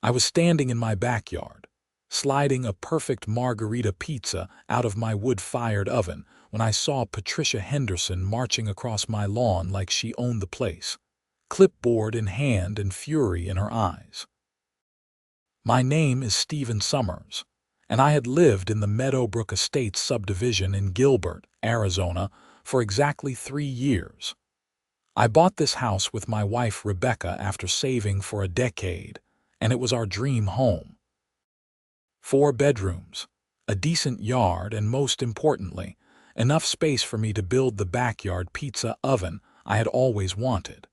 I was standing in my backyard, sliding a perfect margarita pizza out of my wood-fired oven when I saw Patricia Henderson marching across my lawn like she owned the place, clipboard in hand and fury in her eyes. My name is Stephen Summers, and I had lived in the Meadowbrook Estates subdivision in Gilbert, Arizona, for exactly 3 years. I bought this house with my wife Rebecca after saving for a decade, and it was our dream home. 4 bedrooms, a decent yard, and most importantly, enough space for me to build the backyard pizza oven I had always wanted.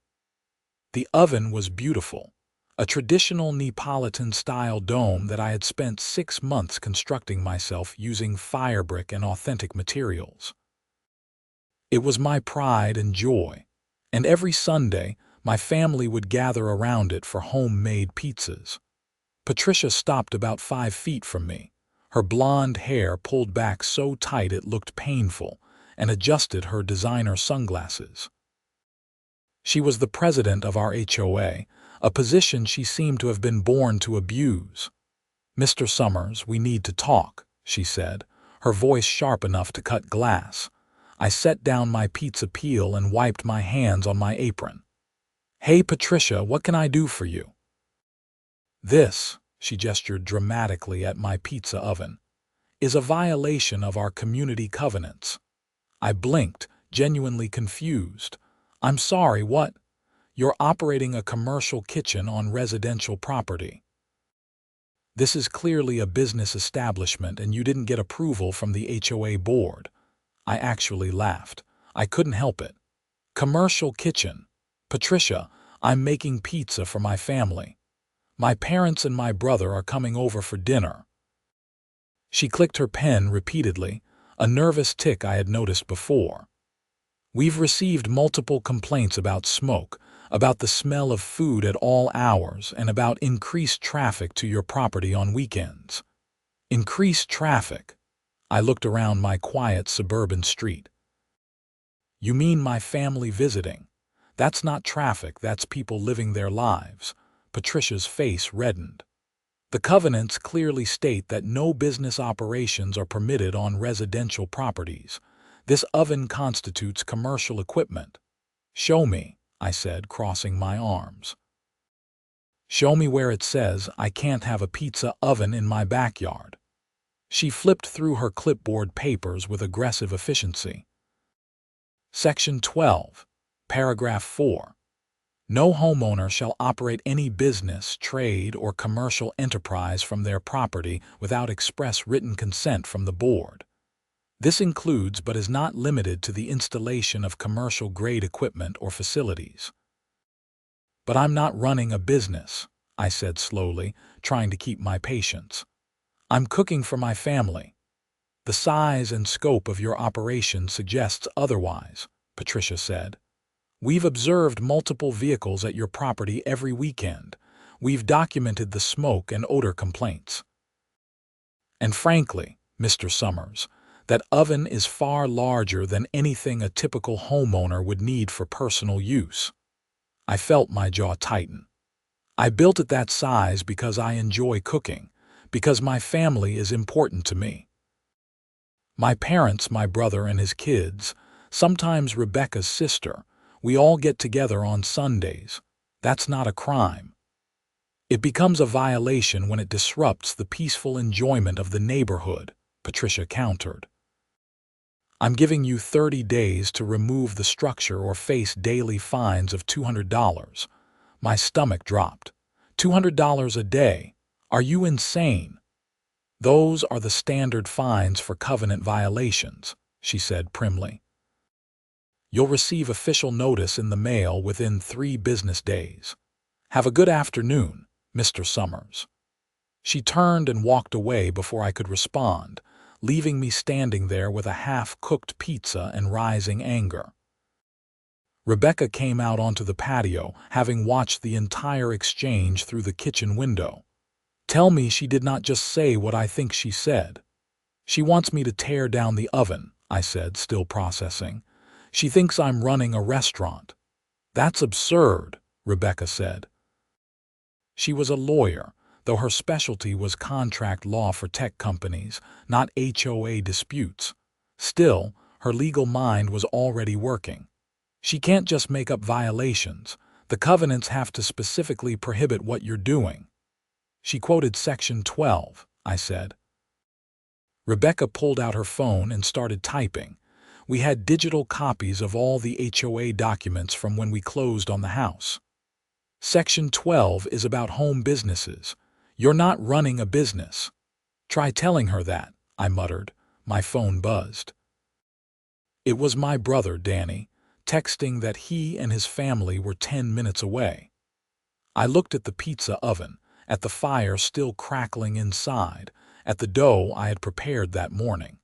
The oven was beautiful, a traditional Neapolitan-style dome that I had spent 6 months constructing myself using firebrick and authentic materials. It was my pride and joy, and every Sunday my family would gather around it for homemade pizzas. Patricia stopped about 5 feet from me, her blonde hair pulled back so tight it looked painful, and adjusted her designer sunglasses. She was the president of our HOA, a position she seemed to have been born to abuse. "Mr. Summers, we need to talk," she said, her voice sharp enough to cut glass. I set down my pizza peel and wiped my hands on my apron. "Hey, Patricia, what can I do for you?" "This," she gestured dramatically at my pizza oven, "is a violation of our community covenants." I blinked, genuinely confused. "I'm sorry, what? You're operating a commercial kitchen on residential property. This is clearly a business establishment and you didn't get approval from the HOA board." I actually laughed. I couldn't help it. "Commercial kitchen? Patricia, I'm making pizza for my family. My parents and my brother are coming over for dinner." She clicked her pen repeatedly, a nervous tick I had noticed before. "We've received multiple complaints about smoke, about the smell of food at all hours, and about increased traffic to your property on weekends." Increased traffic? I looked around my quiet suburban street. "You mean my family visiting? That's not traffic, that's people living their lives." Patricia's face reddened. "The covenants clearly state that no business operations are permitted on residential properties. This oven constitutes commercial equipment." "Show me," I said, crossing my arms. "Show me where it says I can't have a pizza oven in my backyard." She flipped through her clipboard papers with aggressive efficiency. Section 12, Paragraph 4. No homeowner shall operate any business, trade, or commercial enterprise from their property without express written consent from the board. This includes but is not limited to the installation of commercial-grade equipment or facilities. "But I'm not running a business," I said slowly, trying to keep my patience. "I'm cooking for my family." "The size and scope of your operation suggests otherwise," Patricia said. "We've observed multiple vehicles at your property every weekend. We've documented the smoke and odor complaints. And frankly, Mr. Summers, that oven is far larger than anything a typical homeowner would need for personal use." I felt my jaw tighten. "I built it that size because I enjoy cooking, because my family is important to me. My parents, my brother and his kids, sometimes Rebecca's sister, we all get together on Sundays. That's not a crime. It becomes a violation when it disrupts the peaceful enjoyment of the neighborhood," Patricia countered. "I'm giving you 30 days to remove the structure or face daily fines of $200. My stomach dropped. $200 a day? Are you insane?" "Those are the standard fines for covenant violations," she said primly. "You'll receive official notice in the mail within 3 business days. Have a good afternoon, Mr. Summers." She turned and walked away before I could respond, leaving me standing there with a half-cooked pizza and rising anger. Rebecca came out onto the patio, having watched the entire exchange through the kitchen window. "Tell me she did not just say what I think she said." "She wants me to tear down the oven," I said, still processing. "She thinks I'm running a restaurant." "That's absurd," Rebecca said. She was a lawyer, though her specialty was contract law for tech companies, not HOA disputes. Still, her legal mind was already working. She can't just make up violations. The covenants have to specifically prohibit what you're doing. She quoted Section 12, I said. Rebecca pulled out her phone and started typing. We had digital copies of all the HOA documents from when we closed on the house. Section 12 is about home businesses. You're not running a business. Try telling her that, I muttered. My phone buzzed. It was my brother, Danny, texting that he and his family were 10 minutes away. I looked at the pizza oven, at the fire still crackling inside, at the dough I had prepared that morning.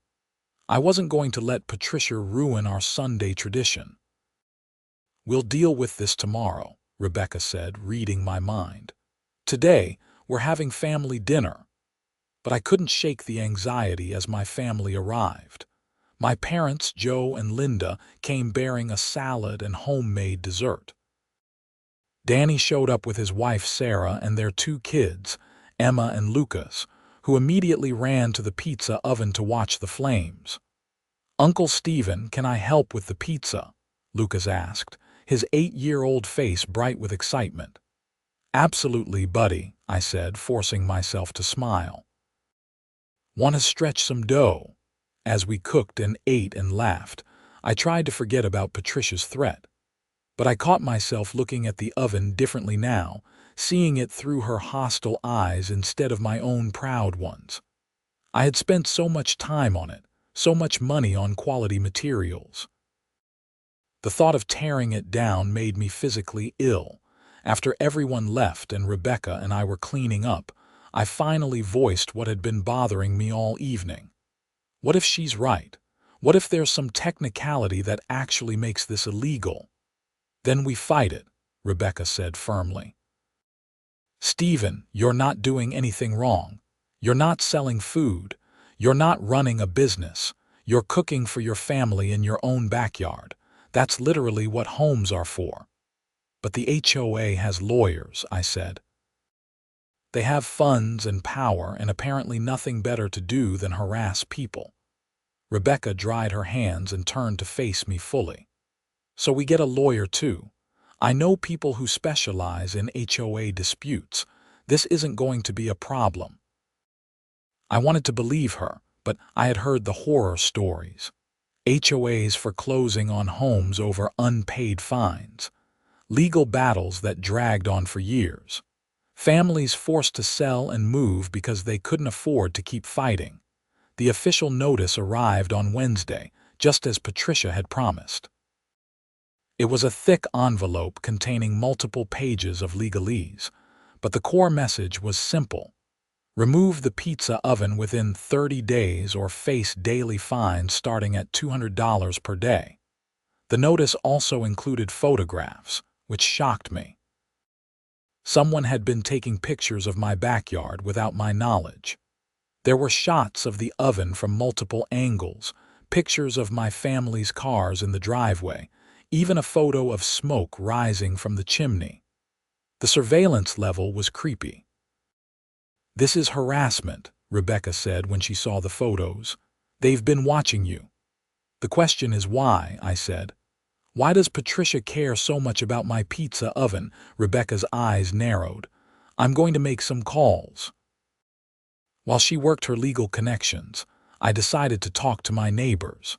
I wasn't going to let Patricia ruin our Sunday tradition. We'll deal with this tomorrow, Rebecca said, reading my mind. Today, we're having family dinner. But I couldn't shake the anxiety as my family arrived. My parents, Joe and Linda, came bearing a salad and homemade dessert. Danny showed up with his wife Sarah and their 2 kids, Emma and Lucas, who immediately ran to the pizza oven to watch the flames. "Uncle Stephen, can I help with the pizza?" Lucas asked, his 8-year-old face bright with excitement. "Absolutely, buddy," I said, forcing myself to smile. "Want to stretch some dough?" As we cooked and ate and laughed, I tried to forget about Patricia's threat. But I caught myself looking at the oven differently now, seeing it through her hostile eyes instead of my own proud ones. I had spent so much time on it, so much money on quality materials. The thought of tearing it down made me physically ill. After everyone left and Rebecca and I were cleaning up, I finally voiced what had been bothering me all evening. What if she's right? What if there's some technicality that actually makes this illegal? Then we fight it, Rebecca said firmly. "Stephen, you're not doing anything wrong. You're not selling food. You're not running a business. You're cooking for your family in your own backyard. That's literally what homes are for." "But the HOA has lawyers," I said. "They have funds and power and apparently nothing better to do than harass people." Rebecca dried her hands and turned to face me fully. "So we get a lawyer too. I know people who specialize in HOA disputes. This isn't going to be a problem." I wanted to believe her, but I had heard the horror stories. HOAs foreclosing on homes over unpaid fines. Legal battles that dragged on for years. Families forced to sell and move because they couldn't afford to keep fighting. The official notice arrived on Wednesday, just as Patricia had promised. It was a thick envelope containing multiple pages of legalese, but the core message was simple. Remove the pizza oven within 30 days or face daily fines starting at $200 per day. The notice also included photographs, which shocked me. Someone had been taking pictures of my backyard without my knowledge. There were shots of the oven from multiple angles, pictures of my family's cars in the driveway, even a photo of smoke rising from the chimney. The surveillance level was creepy. "This is harassment," Rebecca said when she saw the photos. "They've been watching you." "The question is why," I said. "Why does Patricia care so much about my pizza oven?" Rebecca's eyes narrowed. "I'm going to make some calls." While she worked her legal connections, I decided to talk to my neighbors.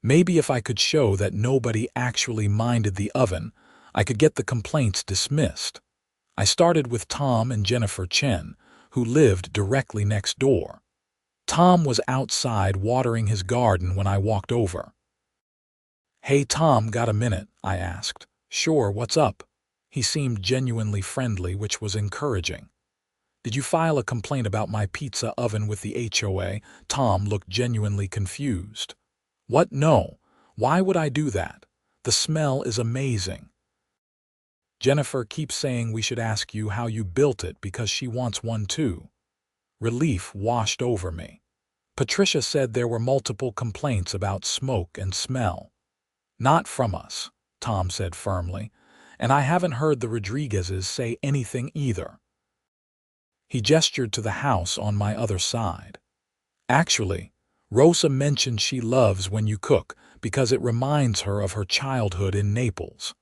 Maybe if I could show that nobody actually minded the oven, I could get the complaints dismissed. I started with Tom and Jennifer Chen, who lived directly next door. Tom was outside watering his garden when I walked over. "Hey Tom, got a minute?" I asked. "Sure, what's up?" He seemed genuinely friendly, which was encouraging. "Did you file a complaint about my pizza oven with the HOA?" Tom looked genuinely confused. "What? No. Why would I do that? The smell is amazing." "Jennifer keeps saying we should ask you how you built it because she wants one too." Relief washed over me. Patricia said there were multiple complaints about smoke and smell. "Not from us," Tom said firmly, "and I haven't heard the Rodriguezes say anything either." He gestured to the house on my other side. Actually, Rosa mentioned she loves when you cook because it reminds her of her childhood in Naples.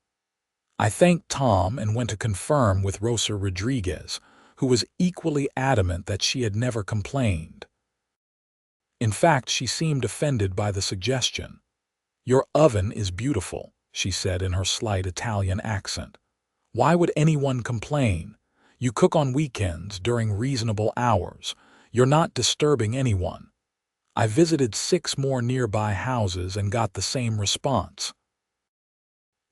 I thanked Tom and went to confirm with Rosa Rodriguez, who was equally adamant that she had never complained. In fact, she seemed offended by the suggestion. "Your oven is beautiful," she said in her slight Italian accent. "Why would anyone complain? You cook on weekends during reasonable hours. You're not disturbing anyone." I visited 6 more nearby houses and got the same response.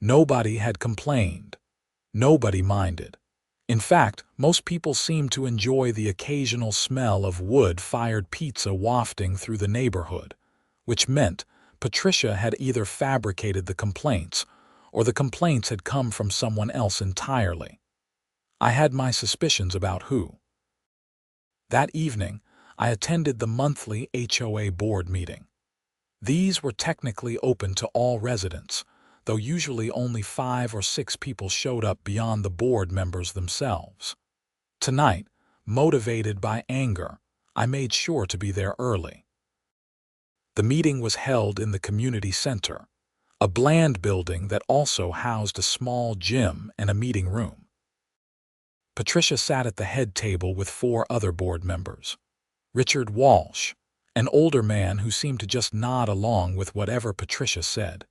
Nobody had complained. Nobody minded. In fact, most people seemed to enjoy the occasional smell of wood-fired pizza wafting through the neighborhood, which meant Patricia had either fabricated the complaints or the complaints had come from someone else entirely. I had my suspicions about who. That evening, I attended the monthly HOA board meeting. These were technically open to all residents, though usually only 5 or 6 people showed up beyond the board members themselves. Tonight, motivated by anger, I made sure to be there early. The meeting was held in the community center, a bland building that also housed a small gym and a meeting room. Patricia sat at the head table with 4 other board members. Richard Walsh, an older man who seemed to just nod along with whatever Patricia said.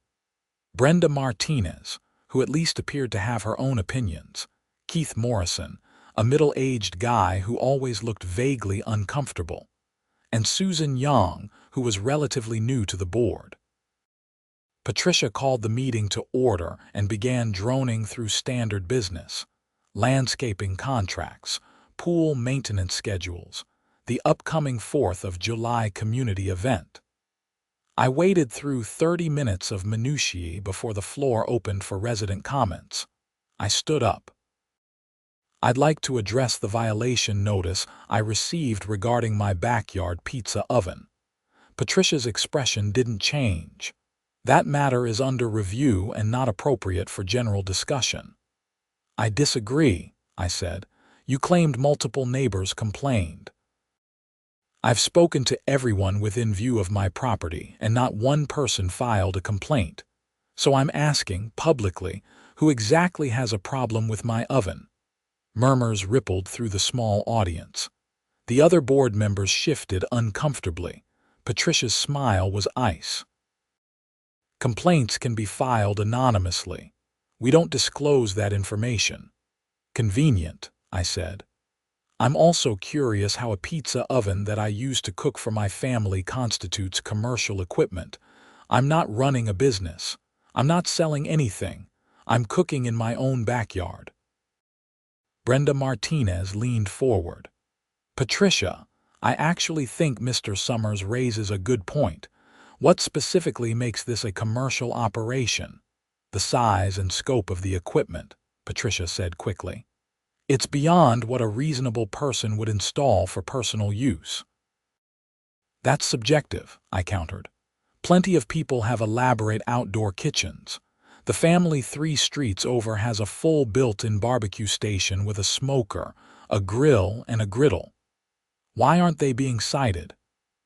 Brenda Martinez, who at least appeared to have her own opinions. Keith Morrison, a middle-aged guy who always looked vaguely uncomfortable. And Susan Young, who was relatively new to the board. Patricia called the meeting to order and began droning through standard business: landscaping contracts, pool maintenance schedules, the upcoming 4th of July community event. I waited through 30 minutes of minutiae before the floor opened for resident comments. I stood up. "I'd like to address the violation notice I received regarding my backyard pizza oven." Patricia's expression didn't change. "That matter is under review and not appropriate for general discussion." "I disagree," I said. "You claimed multiple neighbors complained." "I've spoken to everyone within view of my property, and not one person filed a complaint. So I'm asking, publicly, who exactly has a problem with my oven?" Murmurs rippled through the small audience. The other board members shifted uncomfortably. Patricia's smile was ice. "Complaints can be filed anonymously. We don't disclose that information." "Convenient," I said. "I'm also curious how a pizza oven that I use to cook for my family constitutes commercial equipment. I'm not running a business. I'm not selling anything. I'm cooking in my own backyard." Brenda Martinez leaned forward. "Patricia, I actually think Mr. Summers raises a good point. What specifically makes this a commercial operation?" "The size and scope of the equipment," Patricia said quickly. "It's beyond what a reasonable person would install for personal use." "That's subjective," I countered. "Plenty of people have elaborate outdoor kitchens. The family 3 streets over has a full built-in barbecue station with a smoker, a grill, and a griddle. Why aren't they being cited?"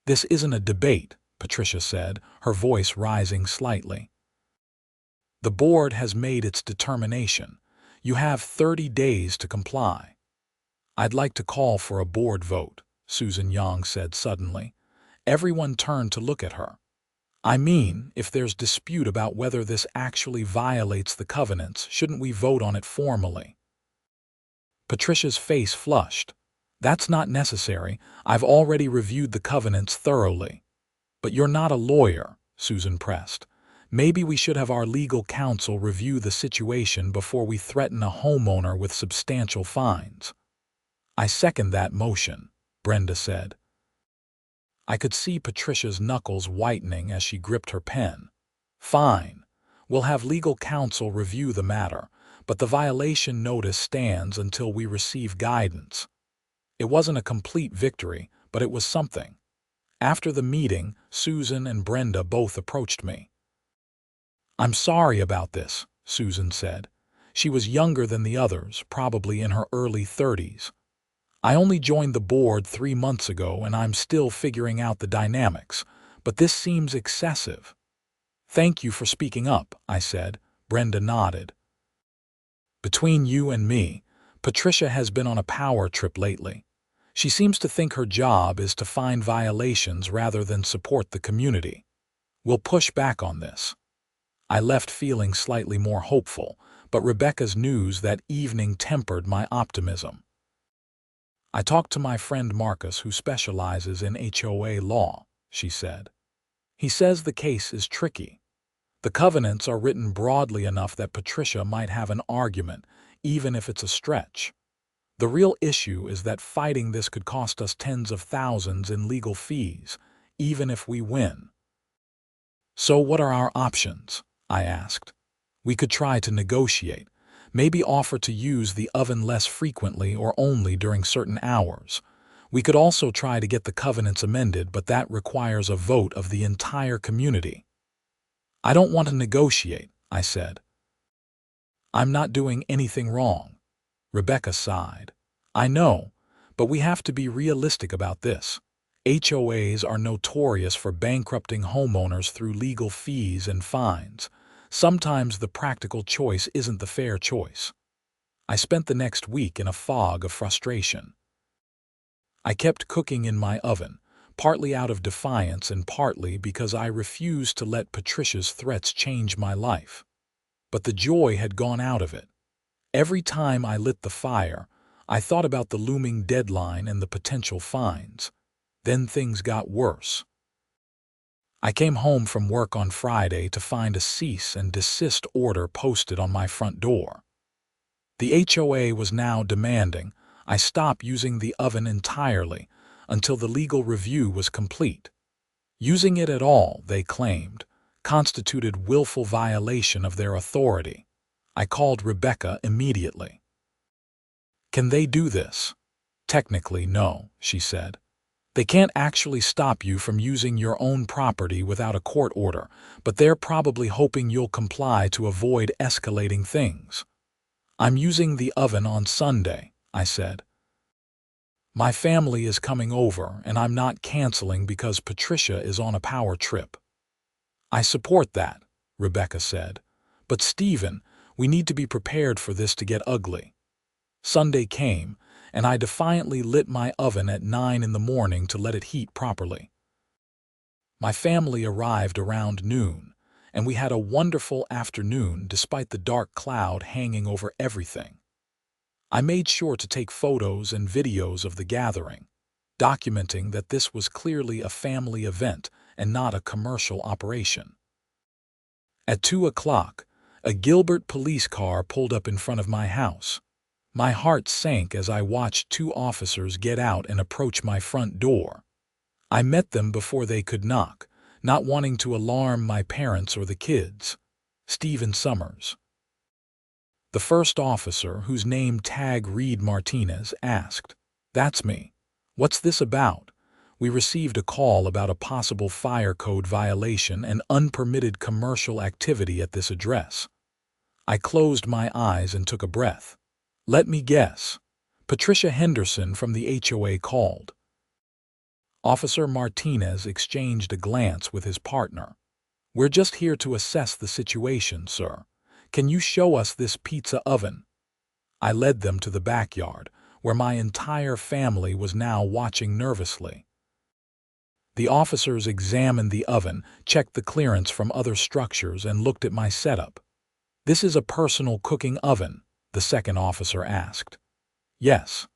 "This isn't a debate," Patricia said, her voice rising slightly. "The board has made its determination. You have 30 days to comply." "I'd like to call for a board vote," Susan Young said suddenly. Everyone turned to look at her. "I mean, if there's dispute about whether this actually violates the covenants, shouldn't we vote on it formally?" Patricia's face flushed. "That's not necessary. I've already reviewed the covenants thoroughly." "But you're not a lawyer," Susan pressed. "Maybe we should have our legal counsel review the situation before we threaten a homeowner with substantial fines." "I second that motion," Brenda said. I could see Patricia's knuckles whitening as she gripped her pen. "Fine. We'll have legal counsel review the matter, but the violation notice stands until we receive guidance." It wasn't a complete victory, but it was something. After the meeting, Susan and Brenda both approached me. "I'm sorry about this," Susan said. She was younger than the others, probably in her early 30s. I only joined the board 3 months ago and I'm still figuring out the dynamics, but this seems excessive. Thank you for speaking up, I said. Brenda nodded. Between you and me, Patricia has been on a power trip lately. She seems to think her job is to find violations rather than support the community. We'll push back on this. I left feeling slightly more hopeful, but Rebecca's news that evening tempered my optimism. I talked to my friend Marcus, who specializes in HOA law, she said. He says the case is tricky. The covenants are written broadly enough that Patricia might have an argument, even if it's a stretch. The real issue is that fighting this could cost us tens of thousands in legal fees, even if we win. So what are our options? I asked. We could try to negotiate, maybe offer to use the oven less frequently or only during certain hours. We could also try to get the covenants amended, but that requires a vote of the entire community. I don't want to negotiate, I said. I'm not doing anything wrong. Rebecca sighed. I know, but we have to be realistic about this. HOAs are notorious for bankrupting homeowners through legal fees and fines. Sometimes the practical choice isn't the fair choice. I spent the next week in a fog of frustration. I kept cooking in my oven, partly out of defiance and partly because I refused to let Patricia's threats change my life. But the joy had gone out of it. Every time I lit the fire, I thought about the looming deadline and the potential fines. Then things got worse. I came home from work on Friday to find a cease and desist order posted on my front door. The HOA was now demanding I stop using the oven entirely until the legal review was complete. Using it at all, they claimed, constituted willful violation of their authority. I called Rebecca immediately. Can they do this? Technically, no, she said. They can't actually stop you from using your own property without a court order, but they're probably hoping you'll comply to avoid escalating things. I'm using the oven on Sunday, I said. My family is coming over and I'm not canceling because Patricia is on a power trip. I support that, Rebecca said. But Stephen, we need to be prepared for this to get ugly. Sunday came, and I defiantly lit my oven at 9 in the morning to let it heat properly. My family arrived around noon, and we had a wonderful afternoon despite the dark cloud hanging over everything. I made sure to take photos and videos of the gathering, documenting that this was clearly a family event and not a commercial operation. At 2 o'clock, a Gilbert police car pulled up in front of my house. My heart sank as I watched 2 officers get out and approach my front door. I met them before they could knock, not wanting to alarm my parents or the kids. Stephen Summers. The first officer, whose name tag Reed Martinez, asked, "That's me. What's this about?" We received a call about a possible fire code violation and unpermitted commercial activity at this address. I closed my eyes and took a breath. Let me guess. Patricia Henderson from the HOA called. Officer Martinez exchanged a glance with his partner. "We're just here to assess the situation, sir. Can you show us this pizza oven?" I led them to the backyard, where my entire family was now watching nervously. The officers examined the oven, checked the clearance from other structures, and looked at my setup. "This is a personal cooking oven?" the second officer asked. "Yes.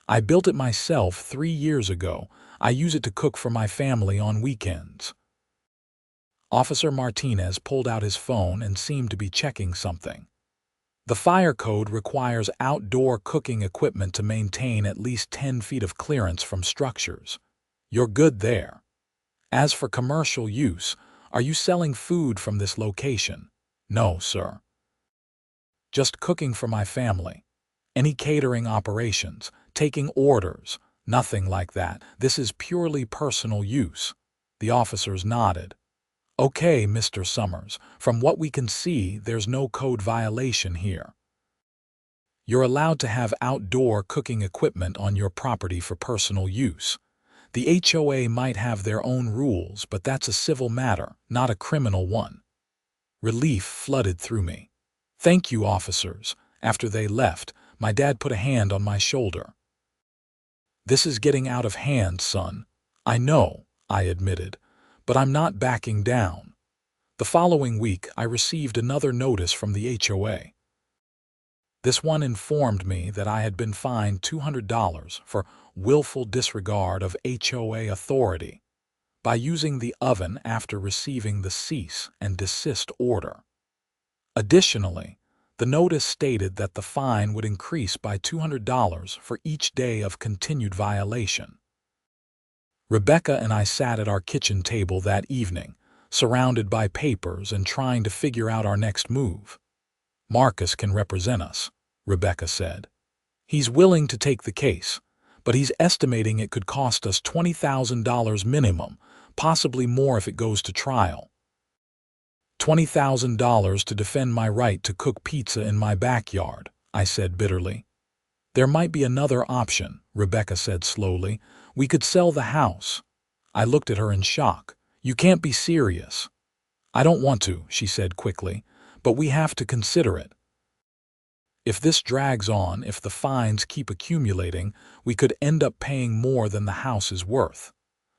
I built it myself 3 years ago. I use it to cook for my family on weekends." Officer Martinez pulled out his phone and seemed to be checking something. "The fire code requires outdoor cooking equipment to maintain at least 10 feet of clearance from structures. You're good there. As for commercial use, are you selling food from this location?" "No, sir. Just cooking for my family. Any catering operations, taking orders, nothing like that. This is purely personal use." The officers nodded. "Okay, Mr. Summers, from what we can see, there's no code violation here." You're allowed to have outdoor cooking equipment on your property for personal use. The HOA might have their own rules, but that's a civil matter, not a criminal one. Relief flooded through me. Thank you, officers. After they left, my dad put a hand on my shoulder. This is getting out of hand, son. I know, I admitted, but I'm not backing down. The following week, I received another notice from the HOA. This one informed me that I had been fined $200 for willful disregard of HOA authority by using the oven after receiving the cease and desist order. Additionally, the notice stated that the fine would increase by $200 for each day of continued violation. Rebecca and I sat at our kitchen table that evening, surrounded by papers and trying to figure out our next move. Marcus can represent us, Rebecca said. He's willing to take the case, but he's estimating it could cost us $20,000 minimum, possibly more if it goes to trial. $20,000 to defend my right to cook pizza in my backyard, I said bitterly. There might be another option, Rebecca said slowly. We could sell the house. I looked at her in shock. You can't be serious. I don't want to, she said quickly, but we have to consider it. If this drags on, if the fines keep accumulating, we could end up paying more than the house is worth.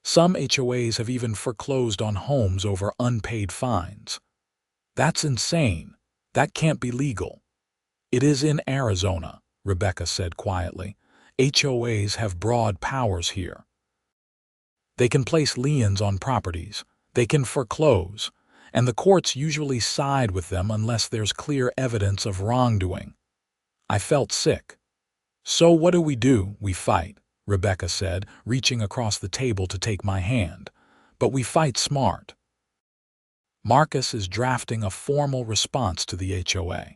Some HOAs have even foreclosed on homes over unpaid fines. That's insane. That can't be legal. It is in Arizona, Rebecca said quietly. HOAs have broad powers here. They can place liens on properties. They can foreclose. And the courts usually side with them unless there's clear evidence of wrongdoing. I felt sick. So what do? We fight, Rebecca said, reaching across the table to take my hand. But we fight smart. Marcus is drafting a formal response to the HOA.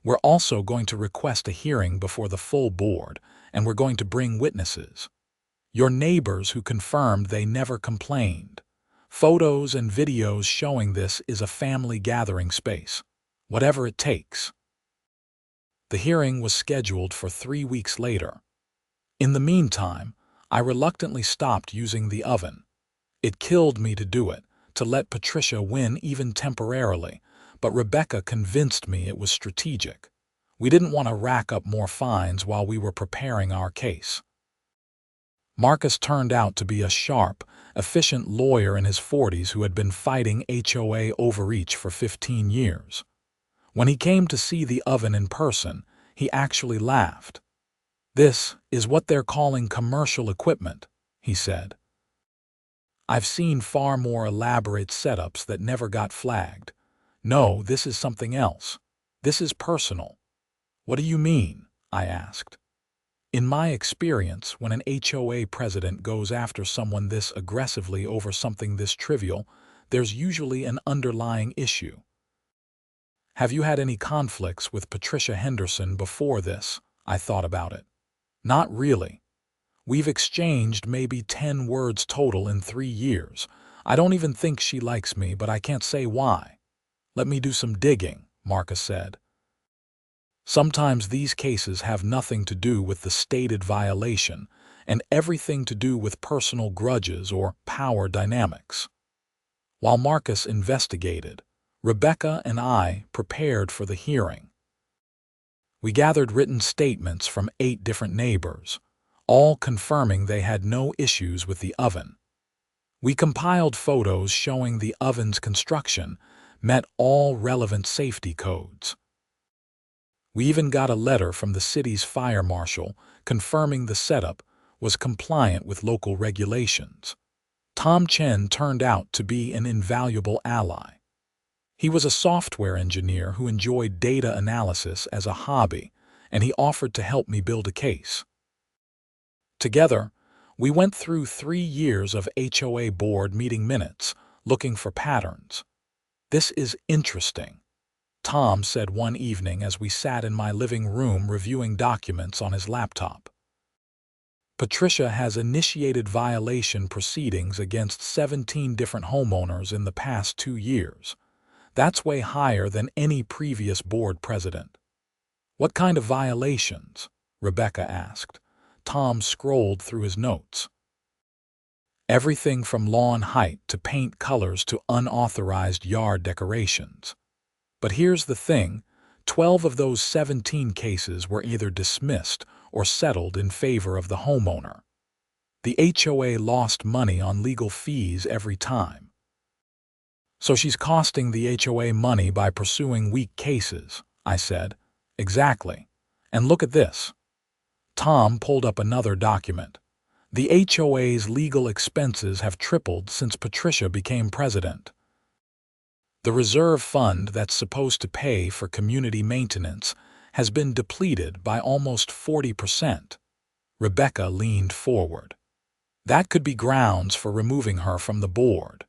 We're also going to request a hearing before the full board, and we're going to bring witnesses. Your neighbors who confirmed they never complained. Photos and videos showing this is a family gathering space. Whatever it takes. The hearing was scheduled for 3 weeks later. In the meantime, I reluctantly stopped using the oven. It killed me to do it, to let Patricia win even temporarily, but Rebecca convinced me it was strategic. We didn't want to rack up more fines while we were preparing our case. Marcus turned out to be a sharp, efficient lawyer in his 40s who had been fighting HOA overreach for 15 years. When he came to see the oven in person, he actually laughed. This is what they're calling commercial equipment, he said. I've seen far more elaborate setups that never got flagged. No, this is something else. This is personal. What do you mean? I asked. In my experience, when an HOA president goes after someone this aggressively over something this trivial, there's usually an underlying issue. Have you had any conflicts with Patricia Henderson before this? I thought about it. Not really. We've exchanged maybe 10 words total in 3 years. I don't even think she likes me, but I can't say why. Let me do some digging, Marcus said. Sometimes these cases have nothing to do with the stated violation and everything to do with personal grudges or power dynamics. While Marcus investigated, Rebecca and I prepared for the hearing. We gathered written statements from 8 different neighbors, all confirming they had no issues with the oven. We compiled photos showing the oven's construction met all relevant safety codes. We even got a letter from the city's fire marshal confirming the setup was compliant with local regulations. Tom Chen turned out to be an invaluable ally. He was a software engineer who enjoyed data analysis as a hobby, and he offered to help me build a case. Together, we went through 3 years of HOA board meeting minutes, looking for patterns. This is interesting, Tom said one evening as we sat in my living room reviewing documents on his laptop. Patricia has initiated violation proceedings against 17 different homeowners in the past 2 years. That's way higher than any previous board president. What kind of violations? Rebecca asked. Tom scrolled through his notes. Everything from lawn height to paint colors to unauthorized yard decorations. But here's the thing, 12 of those 17 cases were either dismissed or settled in favor of the homeowner. The HOA lost money on legal fees every time. So she's costing the HOA money by pursuing weak cases, I said. Exactly. And look at this. Tom pulled up another document. The HOA's legal expenses have tripled since Patricia became president. The reserve fund that's supposed to pay for community maintenance has been depleted by almost 40%. Rebecca leaned forward. That could be grounds for removing her from the board.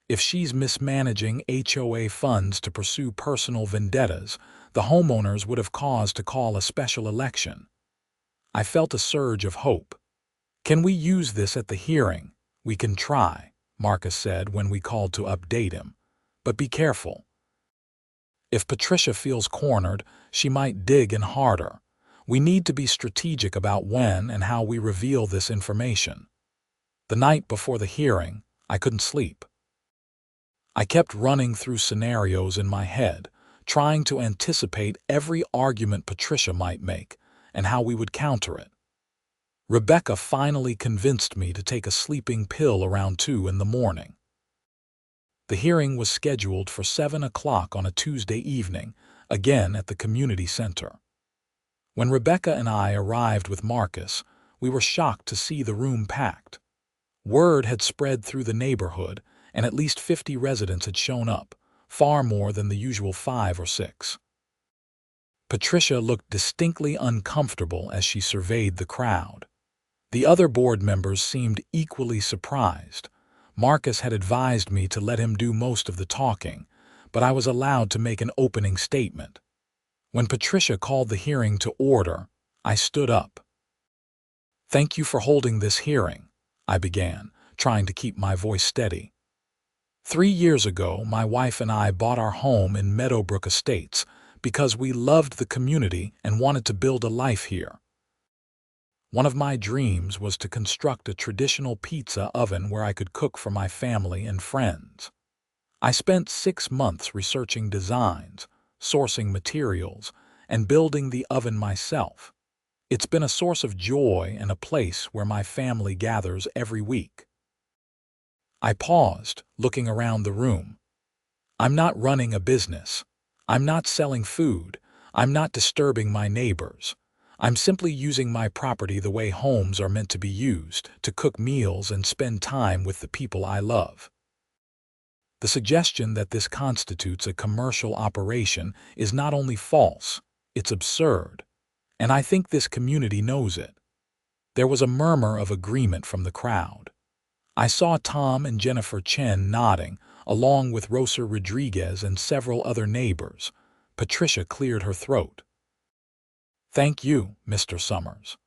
If she's mismanaging HOA funds to pursue personal vendettas, the homeowners would have cause to call a special election. I felt a surge of hope. Can we use this at the hearing? We can try, Marcus said when we called to update him. But be careful. If Patricia feels cornered, she might dig in harder. We need to be strategic about when and how we reveal this information. The night before the hearing, I couldn't sleep. I kept running through scenarios in my head, trying to anticipate every argument Patricia might make and how we would counter it. Rebecca finally convinced me to take a sleeping pill around 2 in the morning. The hearing was scheduled for 7 o'clock on a Tuesday evening, again at the community center. When Rebecca and I arrived with Marcus, we were shocked to see the room packed. Word had spread through the neighborhood, and at least 50 residents had shown up, far more than the usual 5 or 6. Patricia looked distinctly uncomfortable as she surveyed the crowd. The other board members seemed equally surprised. Marcus had advised me to let him do most of the talking, but I was allowed to make an opening statement. When Patricia called the hearing to order, I stood up. "Thank you for holding this hearing," I began, trying to keep my voice steady. 3 years ago, my wife and I bought our home in Meadowbrook Estates because we loved the community and wanted to build a life here. One of my dreams was to construct a traditional pizza oven where I could cook for my family and friends. I spent 6 months researching designs, sourcing materials, and building the oven myself. It's been a source of joy and a place where my family gathers every week. I paused, looking around the room. I'm not running a business. I'm not selling food. I'm not disturbing my neighbors. I'm simply using my property the way homes are meant to be used, to cook meals and spend time with the people I love. The suggestion that this constitutes a commercial operation is not only false, it's absurd. And I think this community knows it. There was a murmur of agreement from the crowd. I saw Tom and Jennifer Chen nodding, along with Rosa Rodriguez and several other neighbors. Patricia cleared her throat. "Thank you, Mr. Summers.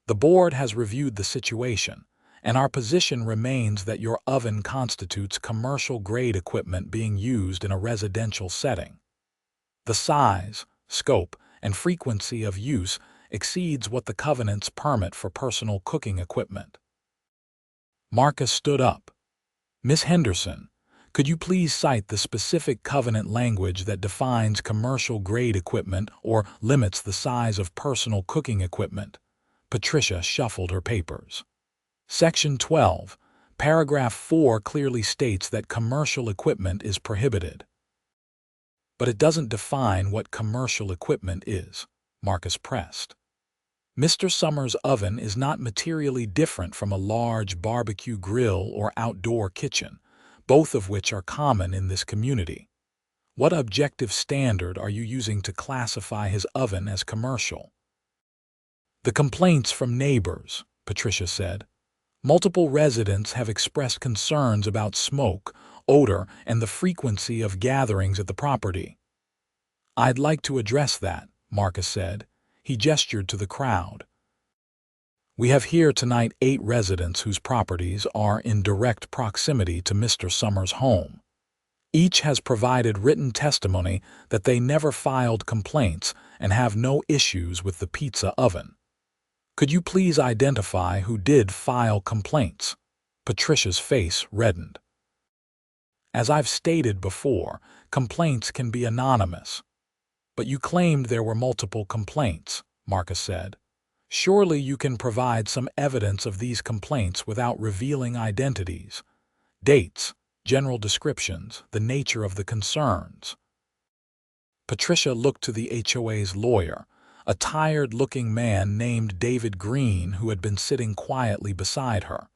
The board has reviewed the situation, and our position remains that your oven constitutes commercial-grade equipment being used in a residential setting. The size, scope, and frequency of use exceeds what the covenants permit for personal cooking equipment." Marcus stood up. "Miss Henderson, could you please cite the specific covenant language that defines commercial-grade equipment or limits the size of personal cooking equipment?" Patricia shuffled her papers. Section 12, paragraph 4 clearly states that commercial equipment is prohibited. "But it doesn't define what commercial equipment is," Marcus pressed. "Mr. Summers' oven is not materially different from a large barbecue grill or outdoor kitchen, both of which are common in this community. What objective standard are you using to classify his oven as commercial?" "The complaints from neighbors," Patricia said. "Multiple residents have expressed concerns about smoke, odor, and the frequency of gatherings at the property." "I'd like to address that," Marcus said. He gestured to the crowd. "We have here tonight 8 residents whose properties are in direct proximity to Mr. Summers' home. Each has provided written testimony that they never filed complaints and have no issues with the pizza oven. Could you please identify who did file complaints? Patricia's face reddened. As I've stated before, complaints can be anonymous. But you claimed there were multiple complaints, Marcus said. Surely you can provide some evidence of these complaints without revealing identities, dates, general descriptions, the nature of the concerns. Patricia looked to the HOA's lawyer, a tired-looking man named David Green who had been sitting quietly beside her.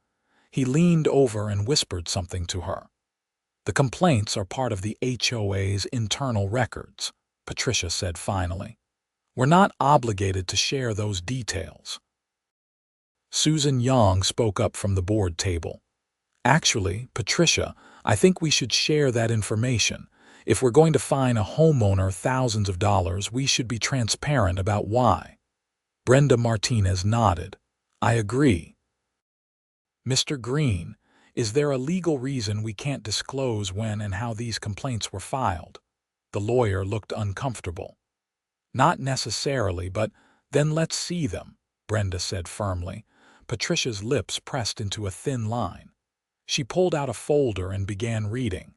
He leaned over and whispered something to her. The complaints are part of the HOA's internal records, Patricia said finally. We're not obligated to share those details. Susan Young spoke up from the board table. Actually, Patricia, I think we should share that information. If we're going to fine a homeowner thousands of dollars, we should be transparent about why. Brenda Martinez nodded. I agree. Mr. Green, is there a legal reason we can't disclose when and how these complaints were filed? The lawyer looked uncomfortable. Not necessarily, but then let's see them, Brenda said firmly. Patricia's lips pressed into a thin line. She pulled out a folder and began reading.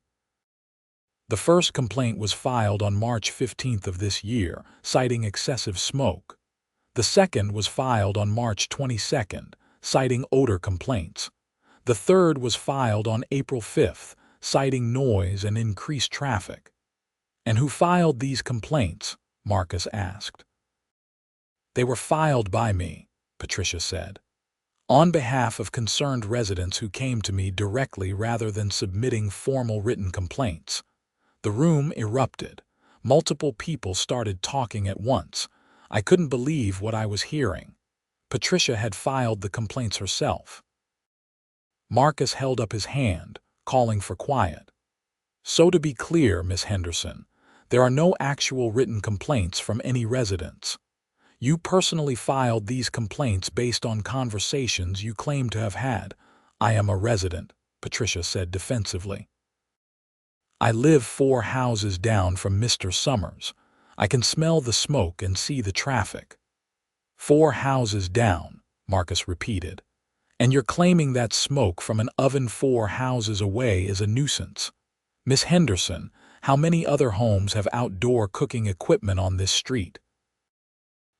The first complaint was filed on March 15th of this year, citing excessive smoke. The second was filed on March 22nd, citing odor complaints. The third was filed on April 5th, citing noise and increased traffic. And who filed these complaints? Marcus asked. They were filed by me, Patricia said, on behalf of concerned residents who came to me directly rather than submitting formal written complaints. The room erupted. Multiple people started talking at once. I couldn't believe what I was hearing. Patricia had filed the complaints herself. Marcus held up his hand, calling for quiet. So to be clear, Miss Henderson, there are no actual written complaints from any residents. You personally filed these complaints based on conversations you claim to have had. I am a resident, Patricia said defensively. I live 4 houses down from Mr. Summers. I can smell the smoke and see the traffic. 4 houses down, Marcus repeated. And you're claiming that smoke from an oven 4 houses away is a nuisance. Miss Henderson, how many other homes have outdoor cooking equipment on this street?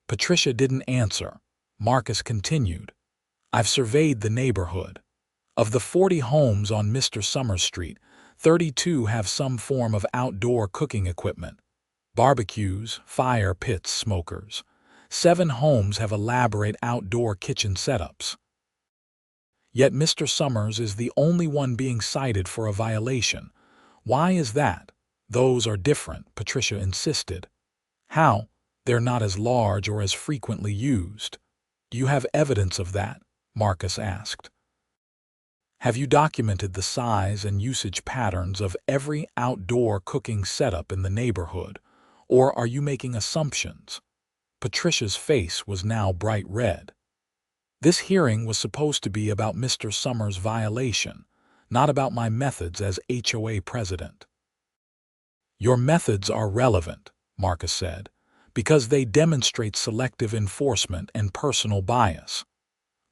Patricia didn't answer. Marcus continued. I've surveyed the neighborhood. Of the 40 homes on Mr. Summers Street, 32 have some form of outdoor cooking equipment. Barbecues, fire pits, smokers. 7 homes have elaborate outdoor kitchen setups. Yet Mr. Summers is the only one being cited for a violation. Why is that? Those are different, Patricia insisted. How? They're not as large or as frequently used. Do you have evidence of that? Marcus asked. Have you documented the size and usage patterns of every outdoor cooking setup in the neighborhood, or are you making assumptions? Patricia's face was now bright red. This hearing was supposed to be about Mr. Summers' violation, not about my methods as HOA president. Your methods are relevant, Marcus said, because they demonstrate selective enforcement and personal bias.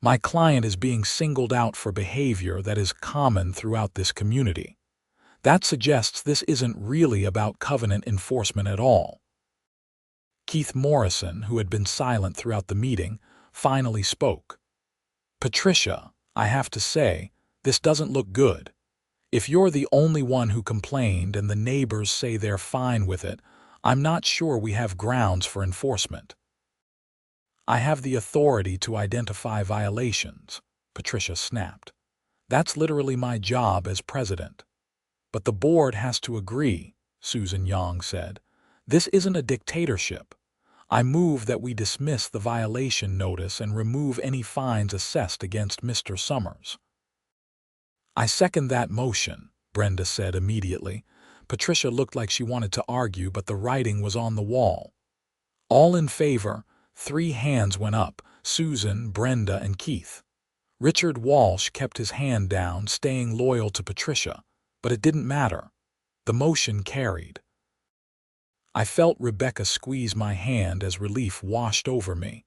My client is being singled out for behavior that is common throughout this community. That suggests this isn't really about covenant enforcement at all. Keith Morrison, who had been silent throughout the meeting, finally spoke. Patricia, I have to say, this doesn't look good. If you're the only one who complained and the neighbors say they're fine with it, I'm not sure we have grounds for enforcement. I have the authority to identify violations, Patricia snapped. That's literally my job as president. But the board has to agree, Susan Young said. This isn't a dictatorship. I move that we dismiss the violation notice and remove any fines assessed against Mr. Summers. I second that motion, Brenda said immediately. Patricia looked like she wanted to argue, but the writing was on the wall. All in favor, 3 hands went up, Susan, Brenda, and Keith. Richard Walsh kept his hand down, staying loyal to Patricia, but it didn't matter. The motion carried. I felt Rebecca squeeze my hand as relief washed over me.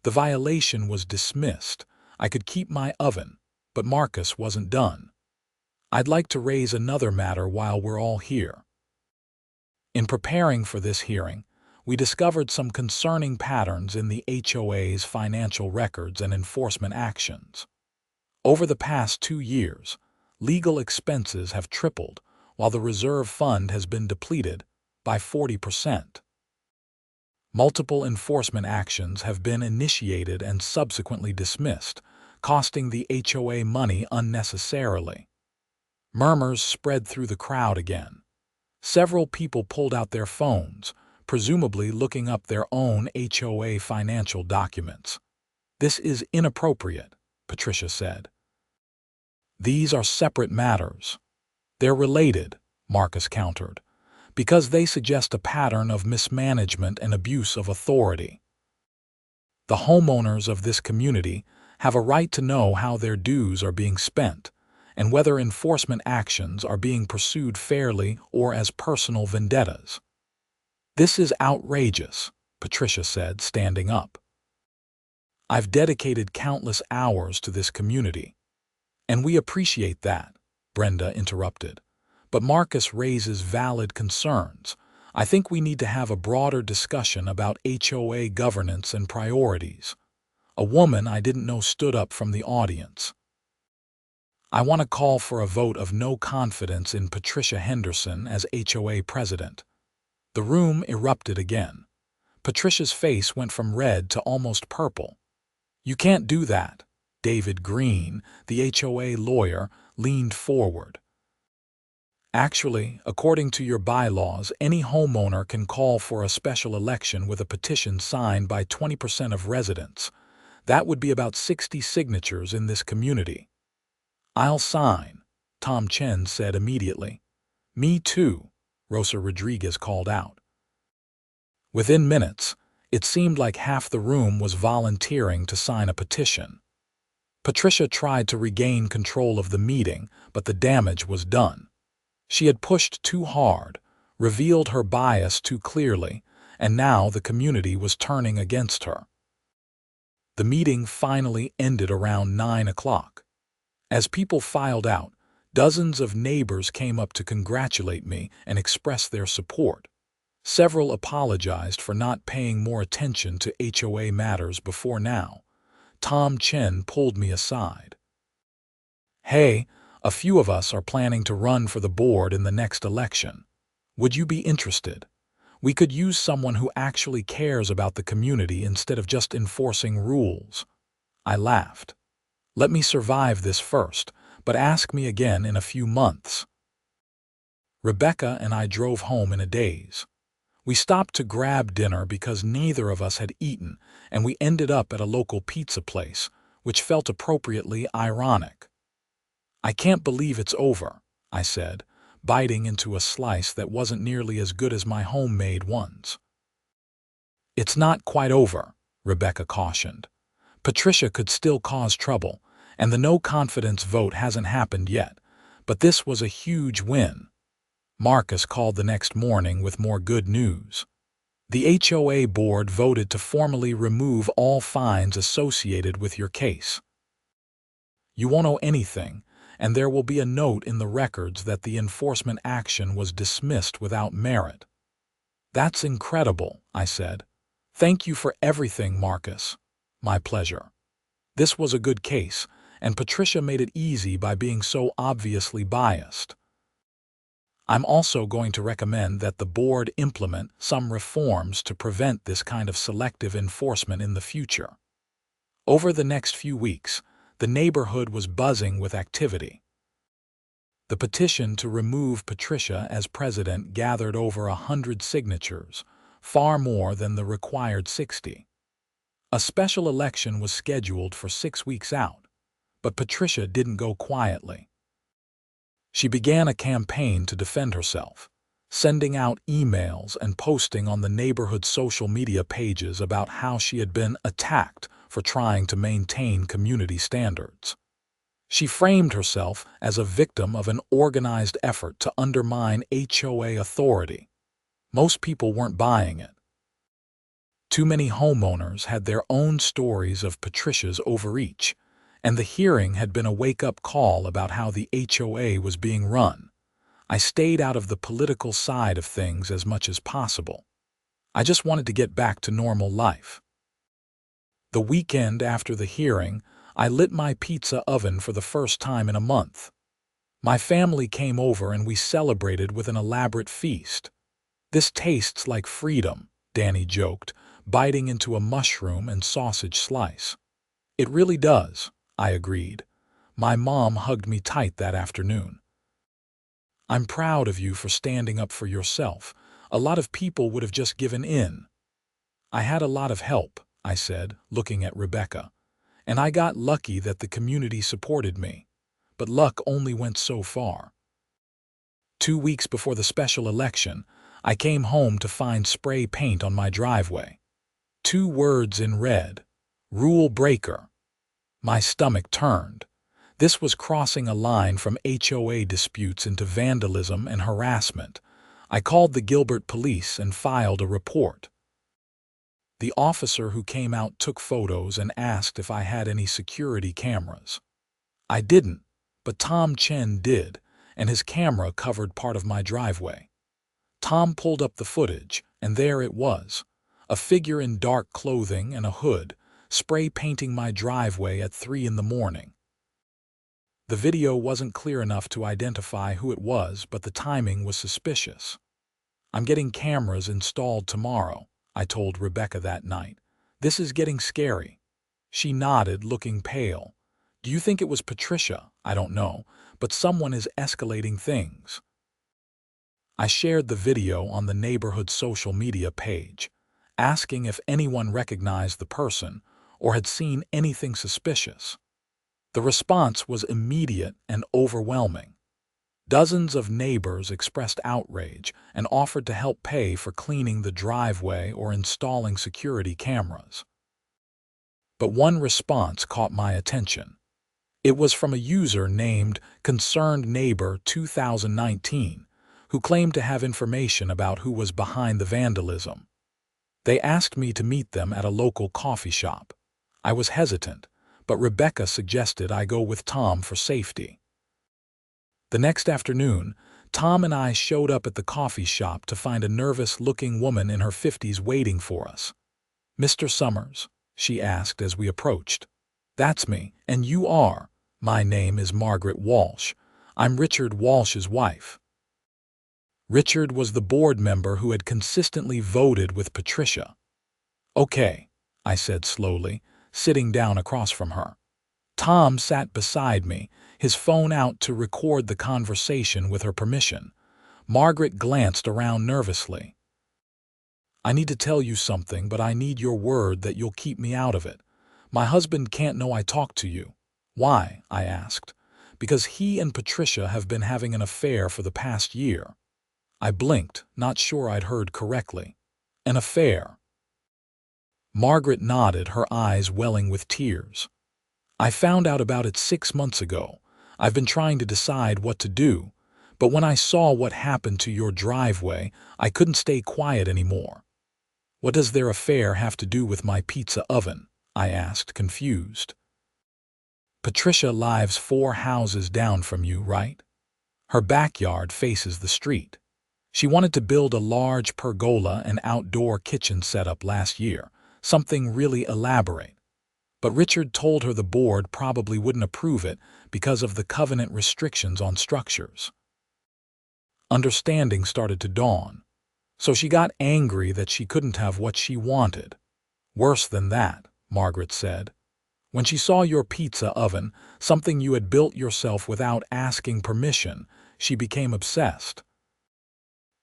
The violation was dismissed. I could keep my oven, but Marcus wasn't done. I'd like to raise another matter while we're all here. In preparing for this hearing, we discovered some concerning patterns in the HOA's financial records and enforcement actions. Over the past 2 years, legal expenses have tripled, while the reserve fund has been depleted by 40%. Multiple enforcement actions have been initiated and subsequently dismissed, costing the HOA money unnecessarily. Murmurs spread through the crowd again. Several people pulled out their phones, presumably looking up their own HOA financial documents. "This is inappropriate," Patricia said. "These are separate matters." "They're related," Marcus countered, "because they suggest a pattern of mismanagement and abuse of authority. The homeowners of this community have a right to know how their dues are being spent and whether enforcement actions are being pursued fairly or as personal vendettas." "This is outrageous," Patricia said, standing up. "I've dedicated countless hours to this community." "And we appreciate that," Brenda interrupted. "But Marcus raises valid concerns. I think we need to have a broader discussion about HOA governance and priorities." A woman I didn't know stood up from the audience. "I want to call for a vote of no confidence in Patricia Henderson as HOA president." The room erupted again. Patricia's face went from red to almost purple. "You can't do that." David Green, the HOA lawyer, leaned forward. "Actually, according to your bylaws, any homeowner can call for a special election with a petition signed by 20% of residents. That would be about 60 signatures in this community." "I'll sign," Tom Chen said immediately. "Me too," Rosa Rodriguez called out. Within minutes, it seemed like half the room was volunteering to sign a petition. Patricia tried to regain control of the meeting, but the damage was done. She had pushed too hard, revealed her bias too clearly, and now the community was turning against her. The meeting finally ended around 9 o'clock. As people filed out, dozens of neighbors came up to congratulate me and express their support. Several apologized for not paying more attention to HOA matters before now. Tom Chen pulled me aside. "Hey, a few of us are planning to run for the board in the next election. Would you be interested? We could use someone who actually cares about the community instead of just enforcing rules." I laughed. "Let me survive this first, but ask me again in a few months." Rebecca and I drove home in a daze. We stopped to grab dinner because neither of us had eaten, and we ended up at a local pizza place, which felt appropriately ironic. "I can't believe it's over," I said, biting into a slice that wasn't nearly as good as my homemade ones. "It's not quite over," Rebecca cautioned. "Patricia could still cause trouble, and the no-confidence vote hasn't happened yet, but this was a huge win." Marcus called the next morning with more good news. "The HOA board voted to formally remove all fines associated with your case. You won't owe anything, and there will be a note in the records that the enforcement action was dismissed without merit." "That's incredible," I said. "Thank you for everything, Marcus." "My pleasure. This was a good case, and Patricia made it easy by being so obviously biased. I'm also going to recommend that the board implement some reforms to prevent this kind of selective enforcement in the future." Over the next few weeks, the neighborhood was buzzing with activity. The petition to remove Patricia as president gathered over 100 signatures, far more than the required 60. A special election was scheduled for 6 weeks out, but Patricia didn't go quietly. She began a campaign to defend herself, sending out emails and posting on the neighborhood social media pages about how she had been attacked for trying to maintain community standards. She framed herself as a victim of an organized effort to undermine HOA authority. Most people weren't buying it. Too many homeowners had their own stories of Patricia's overreach, and the hearing had been a wake-up call about how the HOA was being run. I stayed out of the political side of things as much as possible. I just wanted to get back to normal life. The weekend after the hearing, I lit my pizza oven for the first time in a month. My family came over and we celebrated with an elaborate feast. "This tastes like freedom," Danny joked, biting into a mushroom and sausage slice. "It really does," I agreed. My mom hugged me tight that afternoon. "I'm proud of you for standing up for yourself. A lot of people would have just given in." "I had a lot of help," I said, looking at Rebecca. "And I got lucky that the community supported me. But luck only went so far." 2 weeks before the special election, I came home to find spray paint on my driveway. 2 words in red: "Rule breaker." My stomach turned. This was crossing a line from HOA disputes into vandalism and harassment. I called the Gilbert police and filed a report. The officer who came out took photos and asked if I had any security cameras. I didn't, but Tom Chen did, and his camera covered part of my driveway. Tom pulled up the footage, and there it was, a figure in dark clothing and a hood, spray painting my driveway at 3 in the morning. The video wasn't clear enough to identify who it was, but the timing was suspicious. "I'm getting cameras installed tomorrow," I told Rebecca that night. "This is getting scary." She nodded, looking pale. "Do you think it was Patricia?" "I don't know, but someone is escalating things." I shared the video on the neighborhood social media page, asking if anyone recognized the person or had seen anything suspicious. The response was immediate and overwhelming. Dozens of neighbors expressed outrage and offered to help pay for cleaning the driveway or installing security cameras. But one response caught my attention. It was from a user named Concerned Neighbor 2019, who claimed to have information about who was behind the vandalism. They asked me to meet them at a local coffee shop. I was hesitant, but Rebecca suggested I go with Tom for safety. The next afternoon, Tom and I showed up at the coffee shop to find a nervous-looking woman in her 50s waiting for us. "Mr. Summers?" she asked as we approached. "That's me, and you are?" "My name is Margaret Walsh. I'm Richard Walsh's wife." Richard was the board member who had consistently voted with Patricia. "Okay," I said slowly, sitting down across from her. Tom sat beside me, his phone out to record the conversation with her permission. Margaret glanced around nervously. "I need to tell you something, but I need your word that you'll keep me out of it. My husband can't know I talked to you." "Why?" I asked. "Because he and Patricia have been having an affair for the past year." I blinked, not sure I'd heard correctly. "An affair?" Margaret nodded, her eyes welling with tears. "I found out about it 6 months ago. I've been trying to decide what to do, but when I saw what happened to your driveway, I couldn't stay quiet anymore." "What does their affair have to do with my pizza oven?" I asked, confused. "Patricia lives 4 houses down from you, right? Her backyard faces the street. She wanted to build a large pergola and outdoor kitchen setup last year, something really elaborate. But Richard told her the board probably wouldn't approve it because of the covenant restrictions on structures." Understanding started to dawn. So she got angry that she couldn't have what she wanted. "Worse than that," Margaret said. "When she saw your pizza oven, something you had built yourself without asking permission, she became obsessed.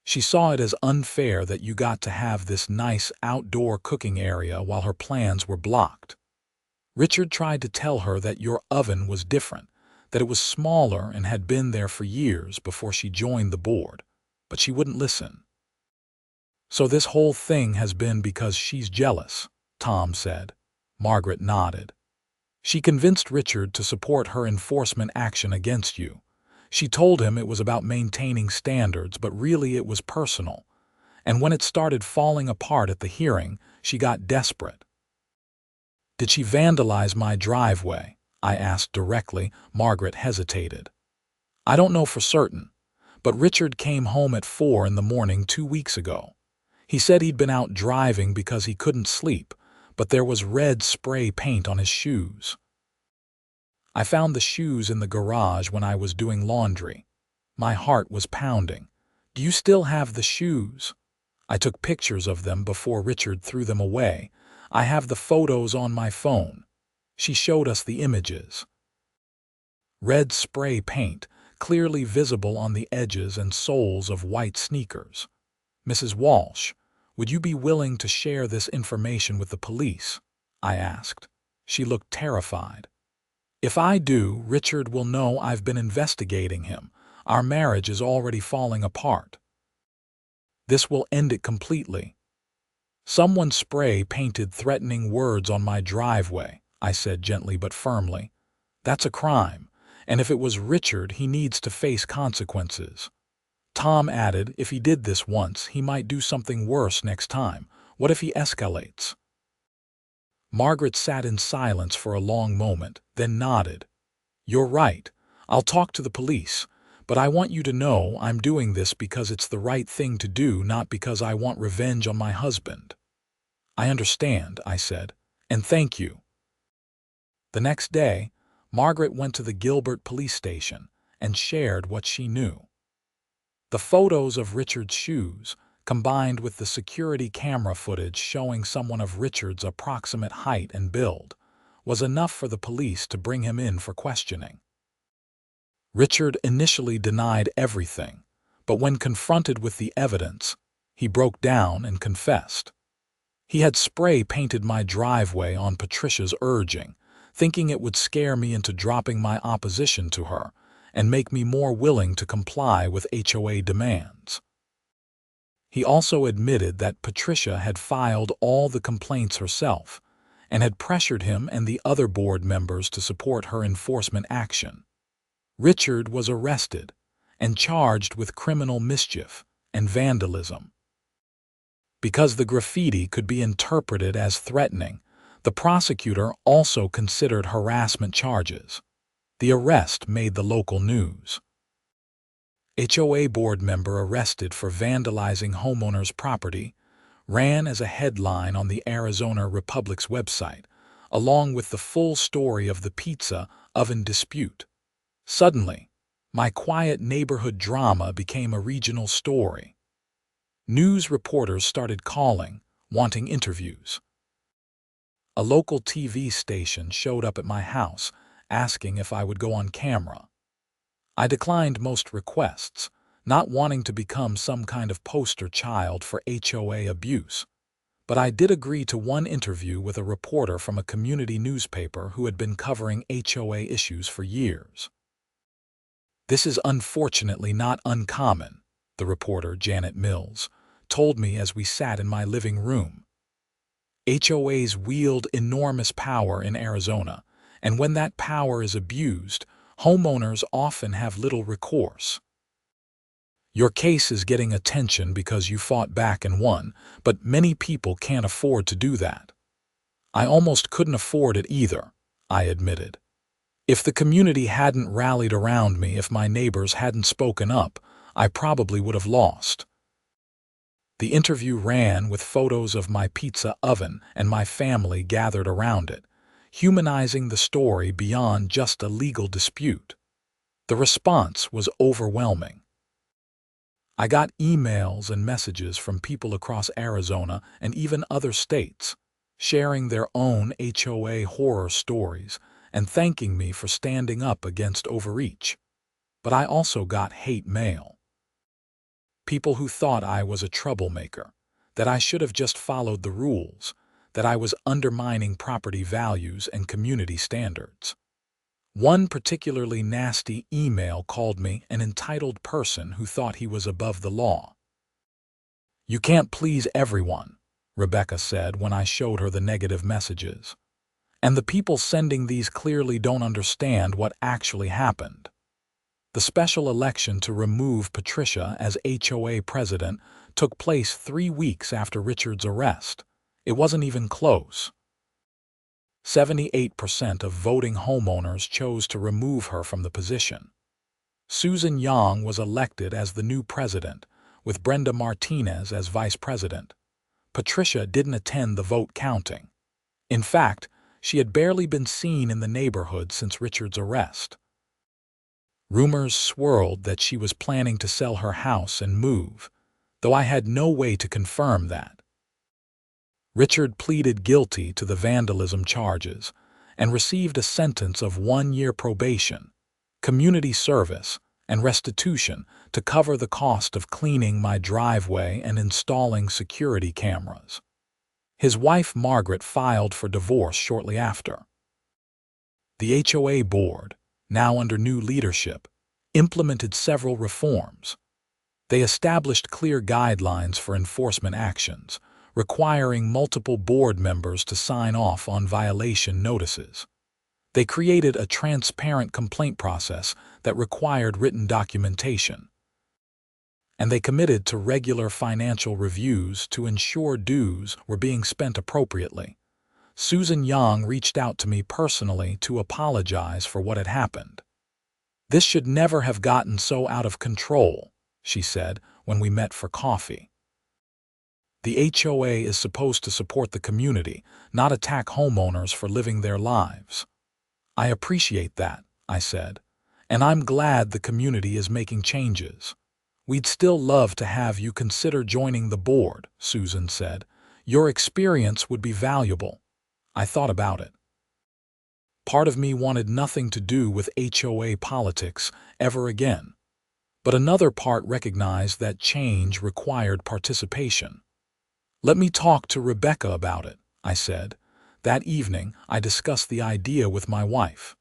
She saw it as unfair that you got to have this nice outdoor cooking area while her plans were blocked. Richard tried to tell her that your oven was different, that it was smaller and had been there for years before she joined the board, but she wouldn't listen." "So this whole thing has been because she's jealous," Tom said. Margaret nodded. She convinced Richard to support her enforcement action against you. She told him it was about maintaining standards, but really it was personal. And when it started falling apart at the hearing, she got desperate. Did she vandalize my driveway? I asked directly. Margaret hesitated. I don't know for certain, but Richard came home at 4 in the morning 2 weeks ago. He said he'd been out driving because he couldn't sleep, but there was red spray paint on his shoes. I found the shoes in the garage when I was doing laundry. My heart was pounding. Do you still have the shoes? I took pictures of them before Richard threw them away. I have the photos on my phone. She showed us the images. Red spray paint, clearly visible on the edges and soles of white sneakers. Mrs. Walsh, would you be willing to share this information with the police? I asked. She looked terrified. If I do, Richard will know I've been investigating him. Our marriage is already falling apart. This will end it completely. Someone spray painted threatening words on my driveway, I said gently but firmly. That's a crime, and if it was Richard, he needs to face consequences. Tom added, if he did this once, he might do something worse next time. What if he escalates? Margaret sat in silence for a long moment, then nodded. You're right. I'll talk to the police, but I want you to know I'm doing this because it's the right thing to do, not because I want revenge on my husband. I understand, I said, and thank you. The next day, Margaret went to the Gilbert police station and shared what she knew. The photos of Richard's shoes, combined with the security camera footage showing someone of Richard's approximate height and build, was enough for the police to bring him in for questioning. Richard initially denied everything, but when confronted with the evidence, he broke down and confessed. He had spray painted my driveway on Patricia's urging, thinking it would scare me into dropping my opposition to her and make me more willing to comply with HOA demands. He also admitted that Patricia had filed all the complaints herself and had pressured him and the other board members to support her enforcement action. Richard was arrested and charged with criminal mischief and vandalism. Because the graffiti could be interpreted as threatening, the prosecutor also considered harassment charges. The arrest made the local news. HOA board member arrested for vandalizing homeowner's property ran as a headline on the Arizona Republic's website, along with the full story of the pizza oven dispute. Suddenly, my quiet neighborhood drama became a regional story. News reporters started calling, wanting interviews. A local TV station showed up at my house, asking if I would go on camera. I declined most requests, not wanting to become some kind of poster child for HOA abuse. But I did agree to one interview with a reporter from a community newspaper who had been covering HOA issues for years. This is unfortunately not uncommon, the reporter, Janet Mills, told me as we sat in my living room. HOAs wield enormous power in Arizona, and when that power is abused, homeowners often have little recourse. Your case is getting attention because you fought back and won, but many people can't afford to do that. I almost couldn't afford it either, I admitted. If the community hadn't rallied around me, if my neighbors hadn't spoken up, I probably would have lost. The interview ran with photos of my pizza oven and my family gathered around it, humanizing the story beyond just a legal dispute. The response was overwhelming. I got emails and messages from people across Arizona and even other states, sharing their own HOA horror stories and thanking me for standing up against overreach. But I also got hate mail. People who thought I was a troublemaker, that I should have just followed the rules, that I was undermining property values and community standards. One particularly nasty email called me an entitled person who thought he was above the law. You can't please everyone, Rebecca said when I showed her the negative messages. And the people sending these clearly don't understand what actually happened. The special election to remove Patricia as HOA president took place 3 weeks after Richard's arrest. It wasn't even close. 78% of voting homeowners chose to remove her from the position. Susan Yang was elected as the new president, with Brenda Martinez as vice president. Patricia didn't attend the vote counting. In fact, she had barely been seen in the neighborhood since Richard's arrest. Rumors swirled that she was planning to sell her house and move, though I had no way to confirm that. Richard pleaded guilty to the vandalism charges and received a sentence of 1-year probation, community service, and restitution to cover the cost of cleaning my driveway and installing security cameras. His wife Margaret filed for divorce shortly after. The HOA board, now under new leadership, implemented several reforms. They established clear guidelines for enforcement actions, requiring multiple board members to sign off on violation notices. They created a transparent complaint process that required written documentation. And they committed to regular financial reviews to ensure dues were being spent appropriately. Susan Yang reached out to me personally to apologize for what had happened. "This should never have gotten so out of control," she said when we met for coffee. "The HOA is supposed to support the community, not attack homeowners for living their lives." "I appreciate that," I said, "and I'm glad the community is making changes." "We'd still love to have you consider joining the board," Susan said. "Your experience would be valuable." I thought about it. Part of me wanted nothing to do with HOA politics ever again, but another part recognized that change required participation. "Let me talk to Rebecca about it," I said. That evening, I discussed the idea with my wife.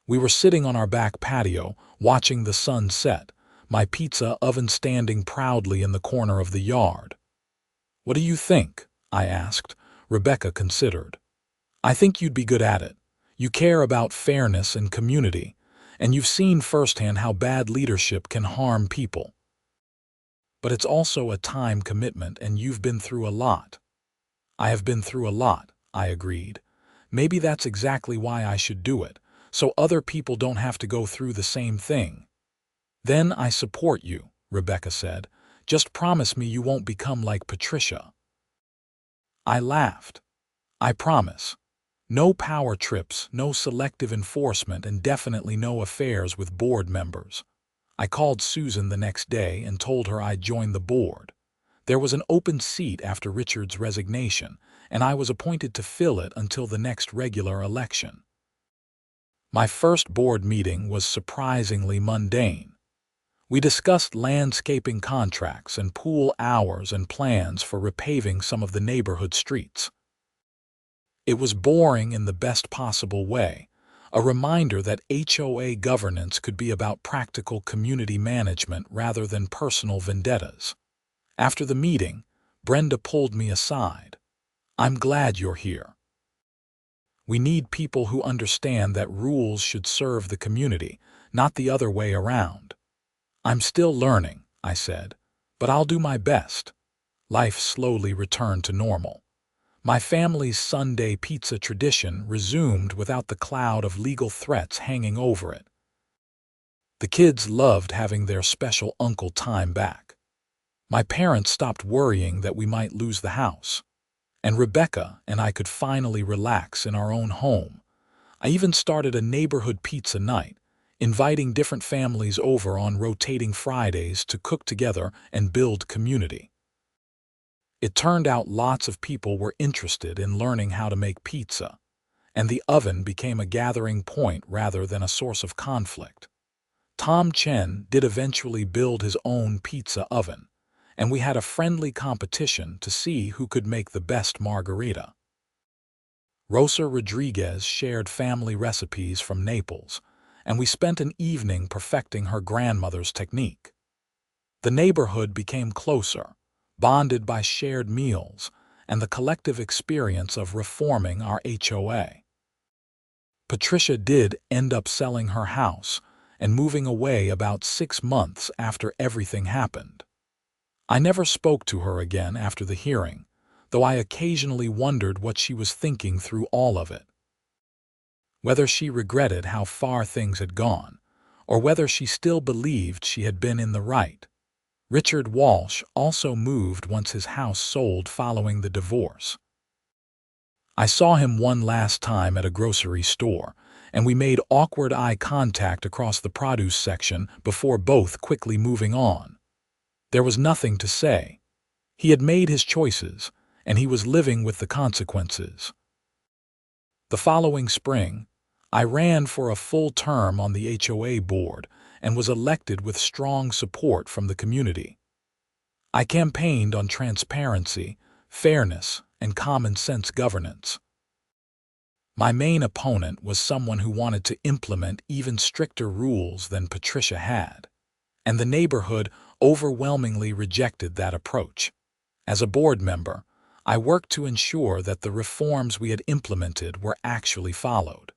We were sitting on our back patio, watching the sun set, my pizza oven standing proudly in the corner of the yard. "What do you think?" I asked. Rebecca considered. "I think you'd be good at it. You care about fairness and community, and you've seen firsthand how bad leadership can harm people. But it's also a time commitment, and you've been through a lot." "I have been through a lot," I agreed. "Maybe that's exactly why I should do it, so other people don't have to go through the same thing." "Then I support you," Rebecca said. "Just promise me you won't become like Patricia." I laughed. "I promise. No power trips, no selective enforcement, and definitely no affairs with board members." I called Susan the next day and told her I'd joined the board. There was an open seat after Richard's resignation, and I was appointed to fill it until the next regular election. My first board meeting was surprisingly mundane. We discussed landscaping contracts and pool hours and plans for repaving some of the neighborhood streets. It was boring in the best possible way, a reminder that HOA governance could be about practical community management rather than personal vendettas. After the meeting, Brenda pulled me aside. "I'm glad you're here. We need people who understand that rules should serve the community, not the other way around." "I'm still learning," I said, "but I'll do my best." Life slowly returned to normal. My family's Sunday pizza tradition resumed without the cloud of legal threats hanging over it. The kids loved having their special uncle time back. My parents stopped worrying that we might lose the house, and Rebecca and I could finally relax in our own home. I even started a neighborhood pizza night, inviting different families over on rotating Fridays to cook together and build community. It turned out lots of people were interested in learning how to make pizza, and the oven became a gathering point rather than a source of conflict. Tom Chen did eventually build his own pizza oven, and we had a friendly competition to see who could make the best margarita. Rosa Rodriguez shared family recipes from Naples, and we spent an evening perfecting her grandmother's technique. The neighborhood became closer, bonded by shared meals, and the collective experience of reforming our HOA. Patricia did end up selling her house and moving away about 6 months after everything happened. I never spoke to her again after the hearing, though I occasionally wondered what she was thinking through all of it. Whether she regretted how far things had gone, or whether she still believed she had been in the right. Richard Walsh also moved once his house sold following the divorce. I saw him one last time at a grocery store, and we made awkward eye contact across the produce section before both quickly moving on. There was nothing to say. He had made his choices, and he was living with the consequences. The following spring, I ran for a full term on the HOA board and was elected with strong support from the community. I campaigned on transparency, fairness, and common sense governance. My main opponent was someone who wanted to implement even stricter rules than Patricia had, and the neighborhood overwhelmingly rejected that approach. As a board member, I worked to ensure that the reforms we had implemented were actually followed.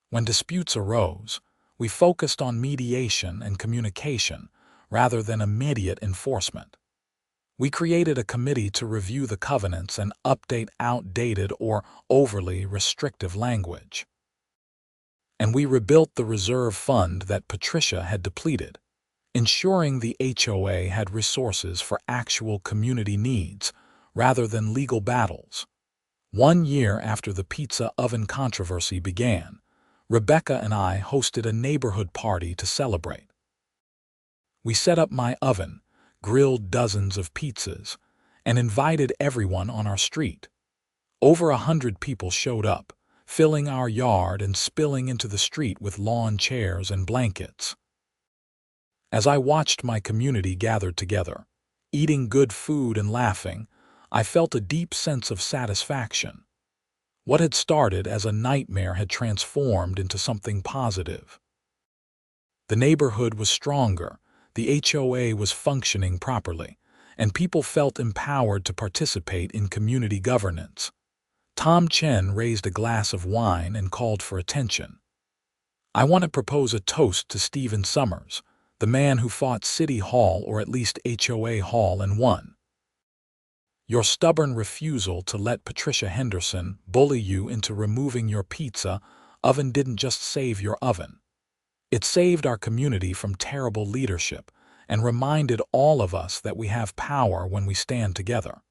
When disputes arose, we focused on mediation and communication rather than immediate enforcement. We created a committee to review the covenants and update outdated or overly restrictive language. And we rebuilt the reserve fund that Patricia had depleted, ensuring the HOA had resources for actual community needs rather than legal battles. 1 year after the pizza oven controversy began, Rebecca and I hosted a neighborhood party to celebrate. We set up my oven, grilled dozens of pizzas, and invited everyone on our street. Over 100 people showed up, filling our yard and spilling into the street with lawn chairs and blankets. As I watched my community gather together, eating good food and laughing, I felt a deep sense of satisfaction. What had started as a nightmare had transformed into something positive. The neighborhood was stronger, the HOA was functioning properly, and people felt empowered to participate in community governance. Tom Chen raised a glass of wine and called for attention. I want to propose a toast to Stephen Summers, the man who fought City Hall or at least HOA Hall and won. Your stubborn refusal to let Patricia Henderson bully you into removing your pizza oven didn't just save your oven. It saved our community from terrible leadership and reminded all of us that we have power when we stand together.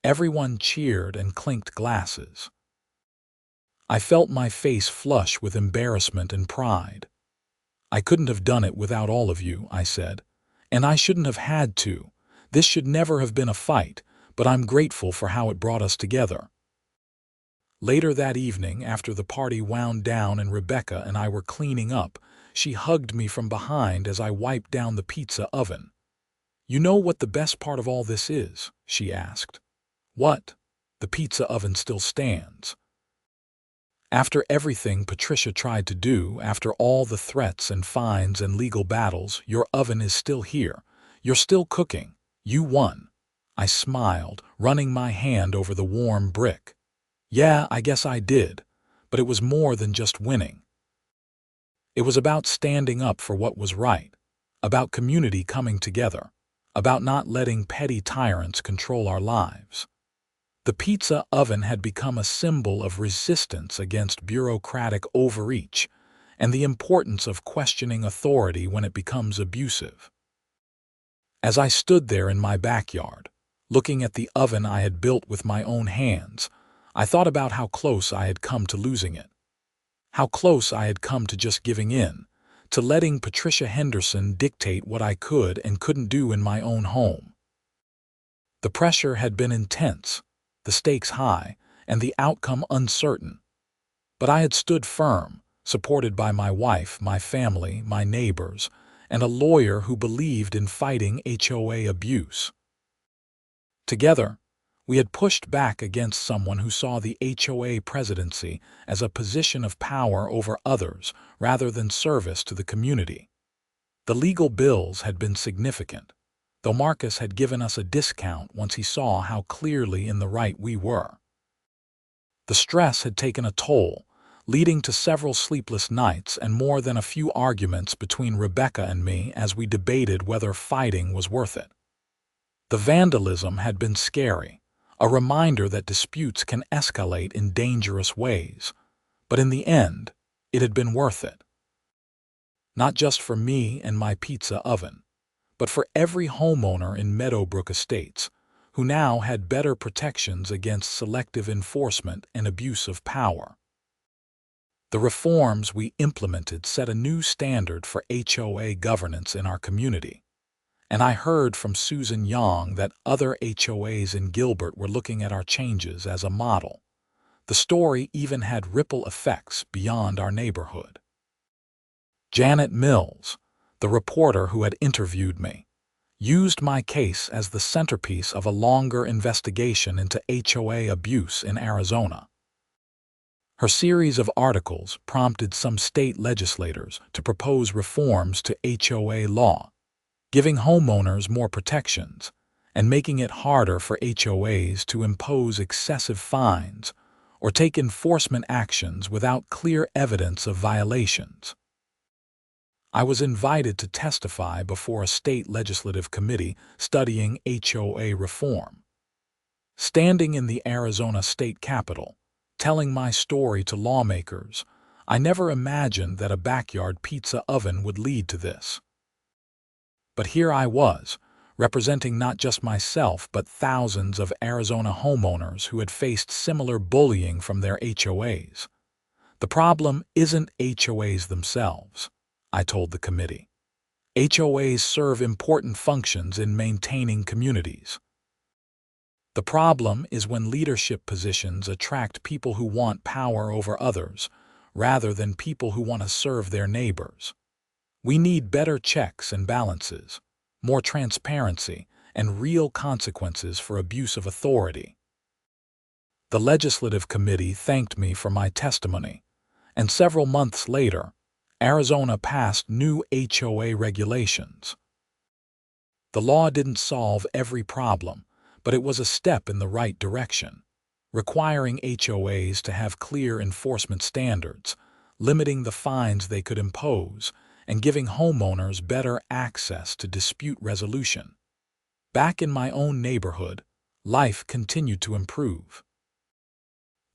Everyone cheered and clinked glasses. I felt my face flush with embarrassment and pride. I couldn't have done it without all of you, I said, and I shouldn't have had to. This should never have been a fight, but I'm grateful for how it brought us together. Later that evening, after the party wound down and Rebecca and I were cleaning up, she hugged me from behind as I wiped down the pizza oven. "You know what the best part of all this is?" she asked. "What?" "The pizza oven still stands. After everything Patricia tried to do, after all the threats and fines and legal battles, your oven is still here. You're still cooking. You won." I smiled, running my hand over the warm brick. Yeah, I guess I did, but it was more than just winning. It was about standing up for what was right, about community coming together, about not letting petty tyrants control our lives. The pizza oven had become a symbol of resistance against bureaucratic overreach and the importance of questioning authority when it becomes abusive. As I stood there in my backyard, looking at the oven I had built with my own hands, I thought about how close I had come to losing it. How close I had come to just giving in, to letting Patricia Henderson dictate what I could and couldn't do in my own home. The pressure had been intense, the stakes high, and the outcome uncertain. But I had stood firm, supported by my wife, my family, my neighbors, and a lawyer who believed in fighting HOA abuse. Together, we had pushed back against someone who saw the HOA presidency as a position of power over others rather than service to the community. The legal bills had been significant, though Marcus had given us a discount once he saw how clearly in the right we were. The stress had taken a toll, leading to several sleepless nights and more than a few arguments between Rebecca and me as we debated whether fighting was worth it. The vandalism had been scary, a reminder that disputes can escalate in dangerous ways, but in the end, it had been worth it. Not just for me and my pizza oven, but for every homeowner in Meadowbrook Estates, who now had better protections against selective enforcement and abuse of power. The reforms we implemented set a new standard for HOA governance in our community, and I heard from Susan Young that other HOAs in Gilbert were looking at our changes as a model. The story even had ripple effects beyond our neighborhood. Janet Mills, the reporter who had interviewed me, used my case as the centerpiece of a longer investigation into HOA abuse in Arizona. Her series of articles prompted some state legislators to propose reforms to HOA law, giving homeowners more protections and making it harder for HOAs to impose excessive fines or take enforcement actions without clear evidence of violations. I was invited to testify before a state legislative committee studying HOA reform. Standing in the Arizona state capitol, telling my story to lawmakers, I never imagined that a backyard pizza oven would lead to this. But here I was, representing not just myself but thousands of Arizona homeowners who had faced similar bullying from their HOAs. The problem isn't HOAs themselves, I told the committee. HOAs serve important functions in maintaining communities. The problem is when leadership positions attract people who want power over others, rather than people who want to serve their neighbors. We need better checks and balances, more transparency, and real consequences for abuse of authority. The legislative committee thanked me for my testimony, and several months later, Arizona passed new HOA regulations. The law didn't solve every problem, but it was a step in the right direction, requiring HOAs to have clear enforcement standards, limiting the fines they could impose, and giving homeowners better access to dispute resolution. Back in my own neighborhood, life continued to improve.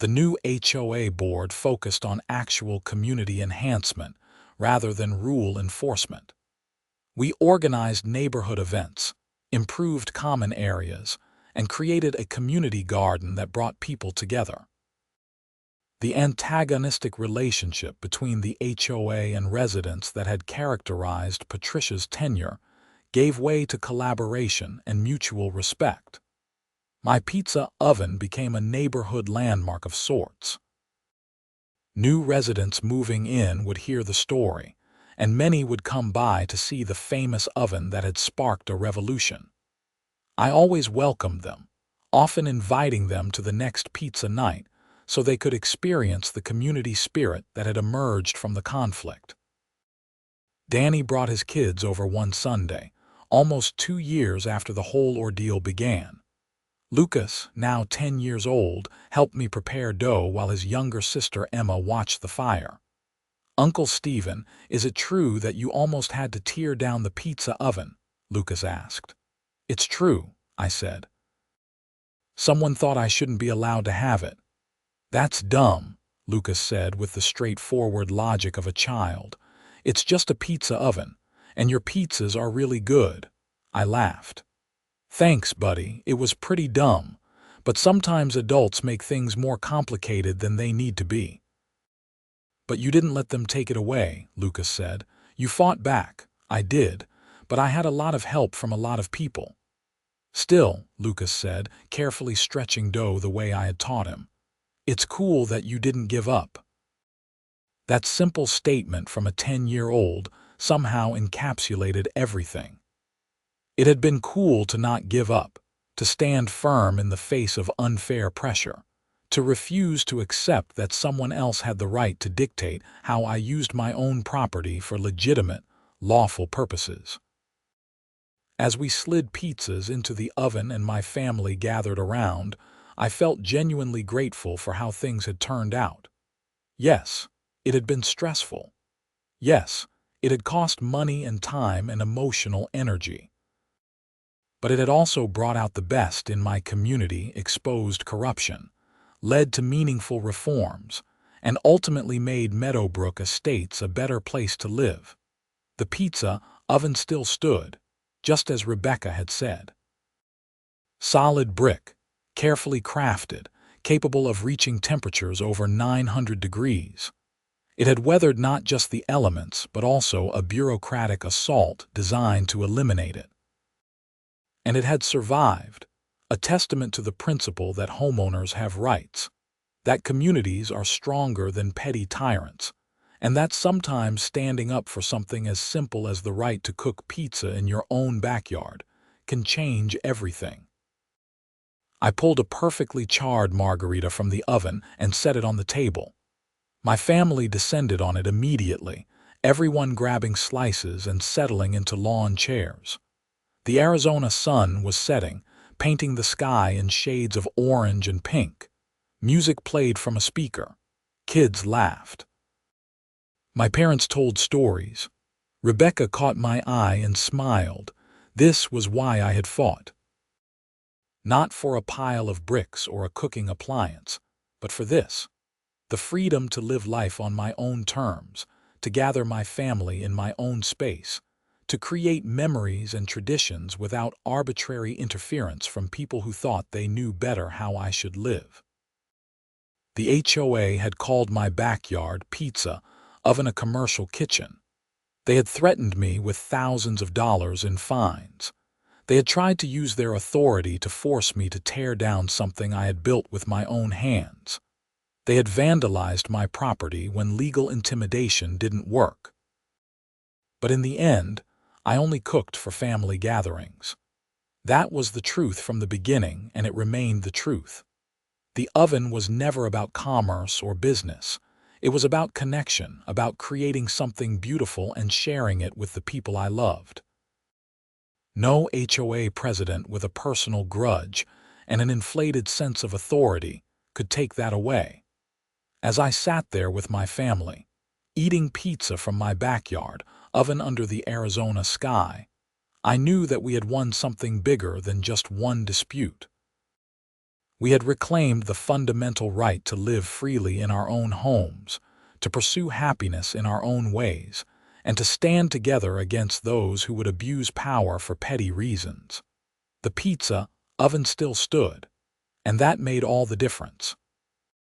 The new HOA board focused on actual community enhancement rather than rule enforcement. We organized neighborhood events, improved common areas, and created a community garden that brought people together. The antagonistic relationship between the HOA and residents that had characterized Patricia's tenure gave way to collaboration and mutual respect. My pizza oven became a neighborhood landmark of sorts. New residents moving in would hear the story, and many would come by to see the famous oven that had sparked a revolution. I always welcomed them, often inviting them to the next pizza night so they could experience the community spirit that had emerged from the conflict. Danny brought his kids over one Sunday, almost 2 years after the whole ordeal began. Lucas, now 10 years old, helped me prepare dough while his younger sister Emma watched the fire. "Uncle Stephen, is it true that you almost had to tear down the pizza oven?" Lucas asked. "It's true," I said. "Someone thought I shouldn't be allowed to have it." "That's dumb," Lucas said with the straightforward logic of a child. "It's just a pizza oven, and your pizzas are really good." I laughed. "Thanks, buddy, it was pretty dumb, but sometimes adults make things more complicated than they need to be." "But you didn't let them take it away," Lucas said. "You fought back." "I did, but I had a lot of help from a lot of people." "Still," Lucas said, carefully stretching dough the way I had taught him, "it's cool that you didn't give up." That simple statement from a 10-year-old somehow encapsulated everything. It had been cool to not give up, to stand firm in the face of unfair pressure, to refuse to accept that someone else had the right to dictate how I used my own property for legitimate, lawful purposes. As we slid pizzas into the oven and my family gathered around, I felt genuinely grateful for how things had turned out. Yes, it had been stressful. Yes, it had cost money and time and emotional energy. But it had also brought out the best in my community, exposed corruption, led to meaningful reforms, and ultimately made Meadowbrook Estates a better place to live. The pizza oven still stood, just as Rebecca had said. Solid brick, carefully crafted, capable of reaching temperatures over 900 degrees. It had weathered not just the elements, but also a bureaucratic assault designed to eliminate it. And it had survived, a testament to the principle that homeowners have rights, that communities are stronger than petty tyrants, and that sometimes standing up for something as simple as the right to cook pizza in your own backyard can change everything. I pulled a perfectly charred margarita from the oven and set it on the table. My family descended on it immediately, everyone grabbing slices and settling into lawn chairs. The Arizona sun was setting, painting the sky in shades of orange and pink. Music played from a speaker. Kids laughed. My parents told stories. Rebecca caught my eye and smiled. This was why I had fought. Not for a pile of bricks or a cooking appliance, but for this. The freedom to live life on my own terms, to gather my family in my own space, to create memories and traditions without arbitrary interference from people who thought they knew better how I should live. The HOA had called my backyard pizza oven a commercial kitchen. They had threatened me with thousands of dollars in fines. They had tried to use their authority to force me to tear down something I had built with my own hands. They had vandalized my property when legal intimidation didn't work. But in the end, I only cooked for family gatherings. That was the truth from the beginning, and it remained the truth. The oven was never about commerce or business. It was about connection, about creating something beautiful and sharing it with the people I loved. No HOA president with a personal grudge and an inflated sense of authority could take that away. As I sat there with my family, eating pizza from my backyard, oven under the Arizona sky, I knew that we had won something bigger than just one dispute. We had reclaimed the fundamental right to live freely in our own homes, to pursue happiness in our own ways, and to stand together against those who would abuse power for petty reasons. The pizza oven still stood, and that made all the difference.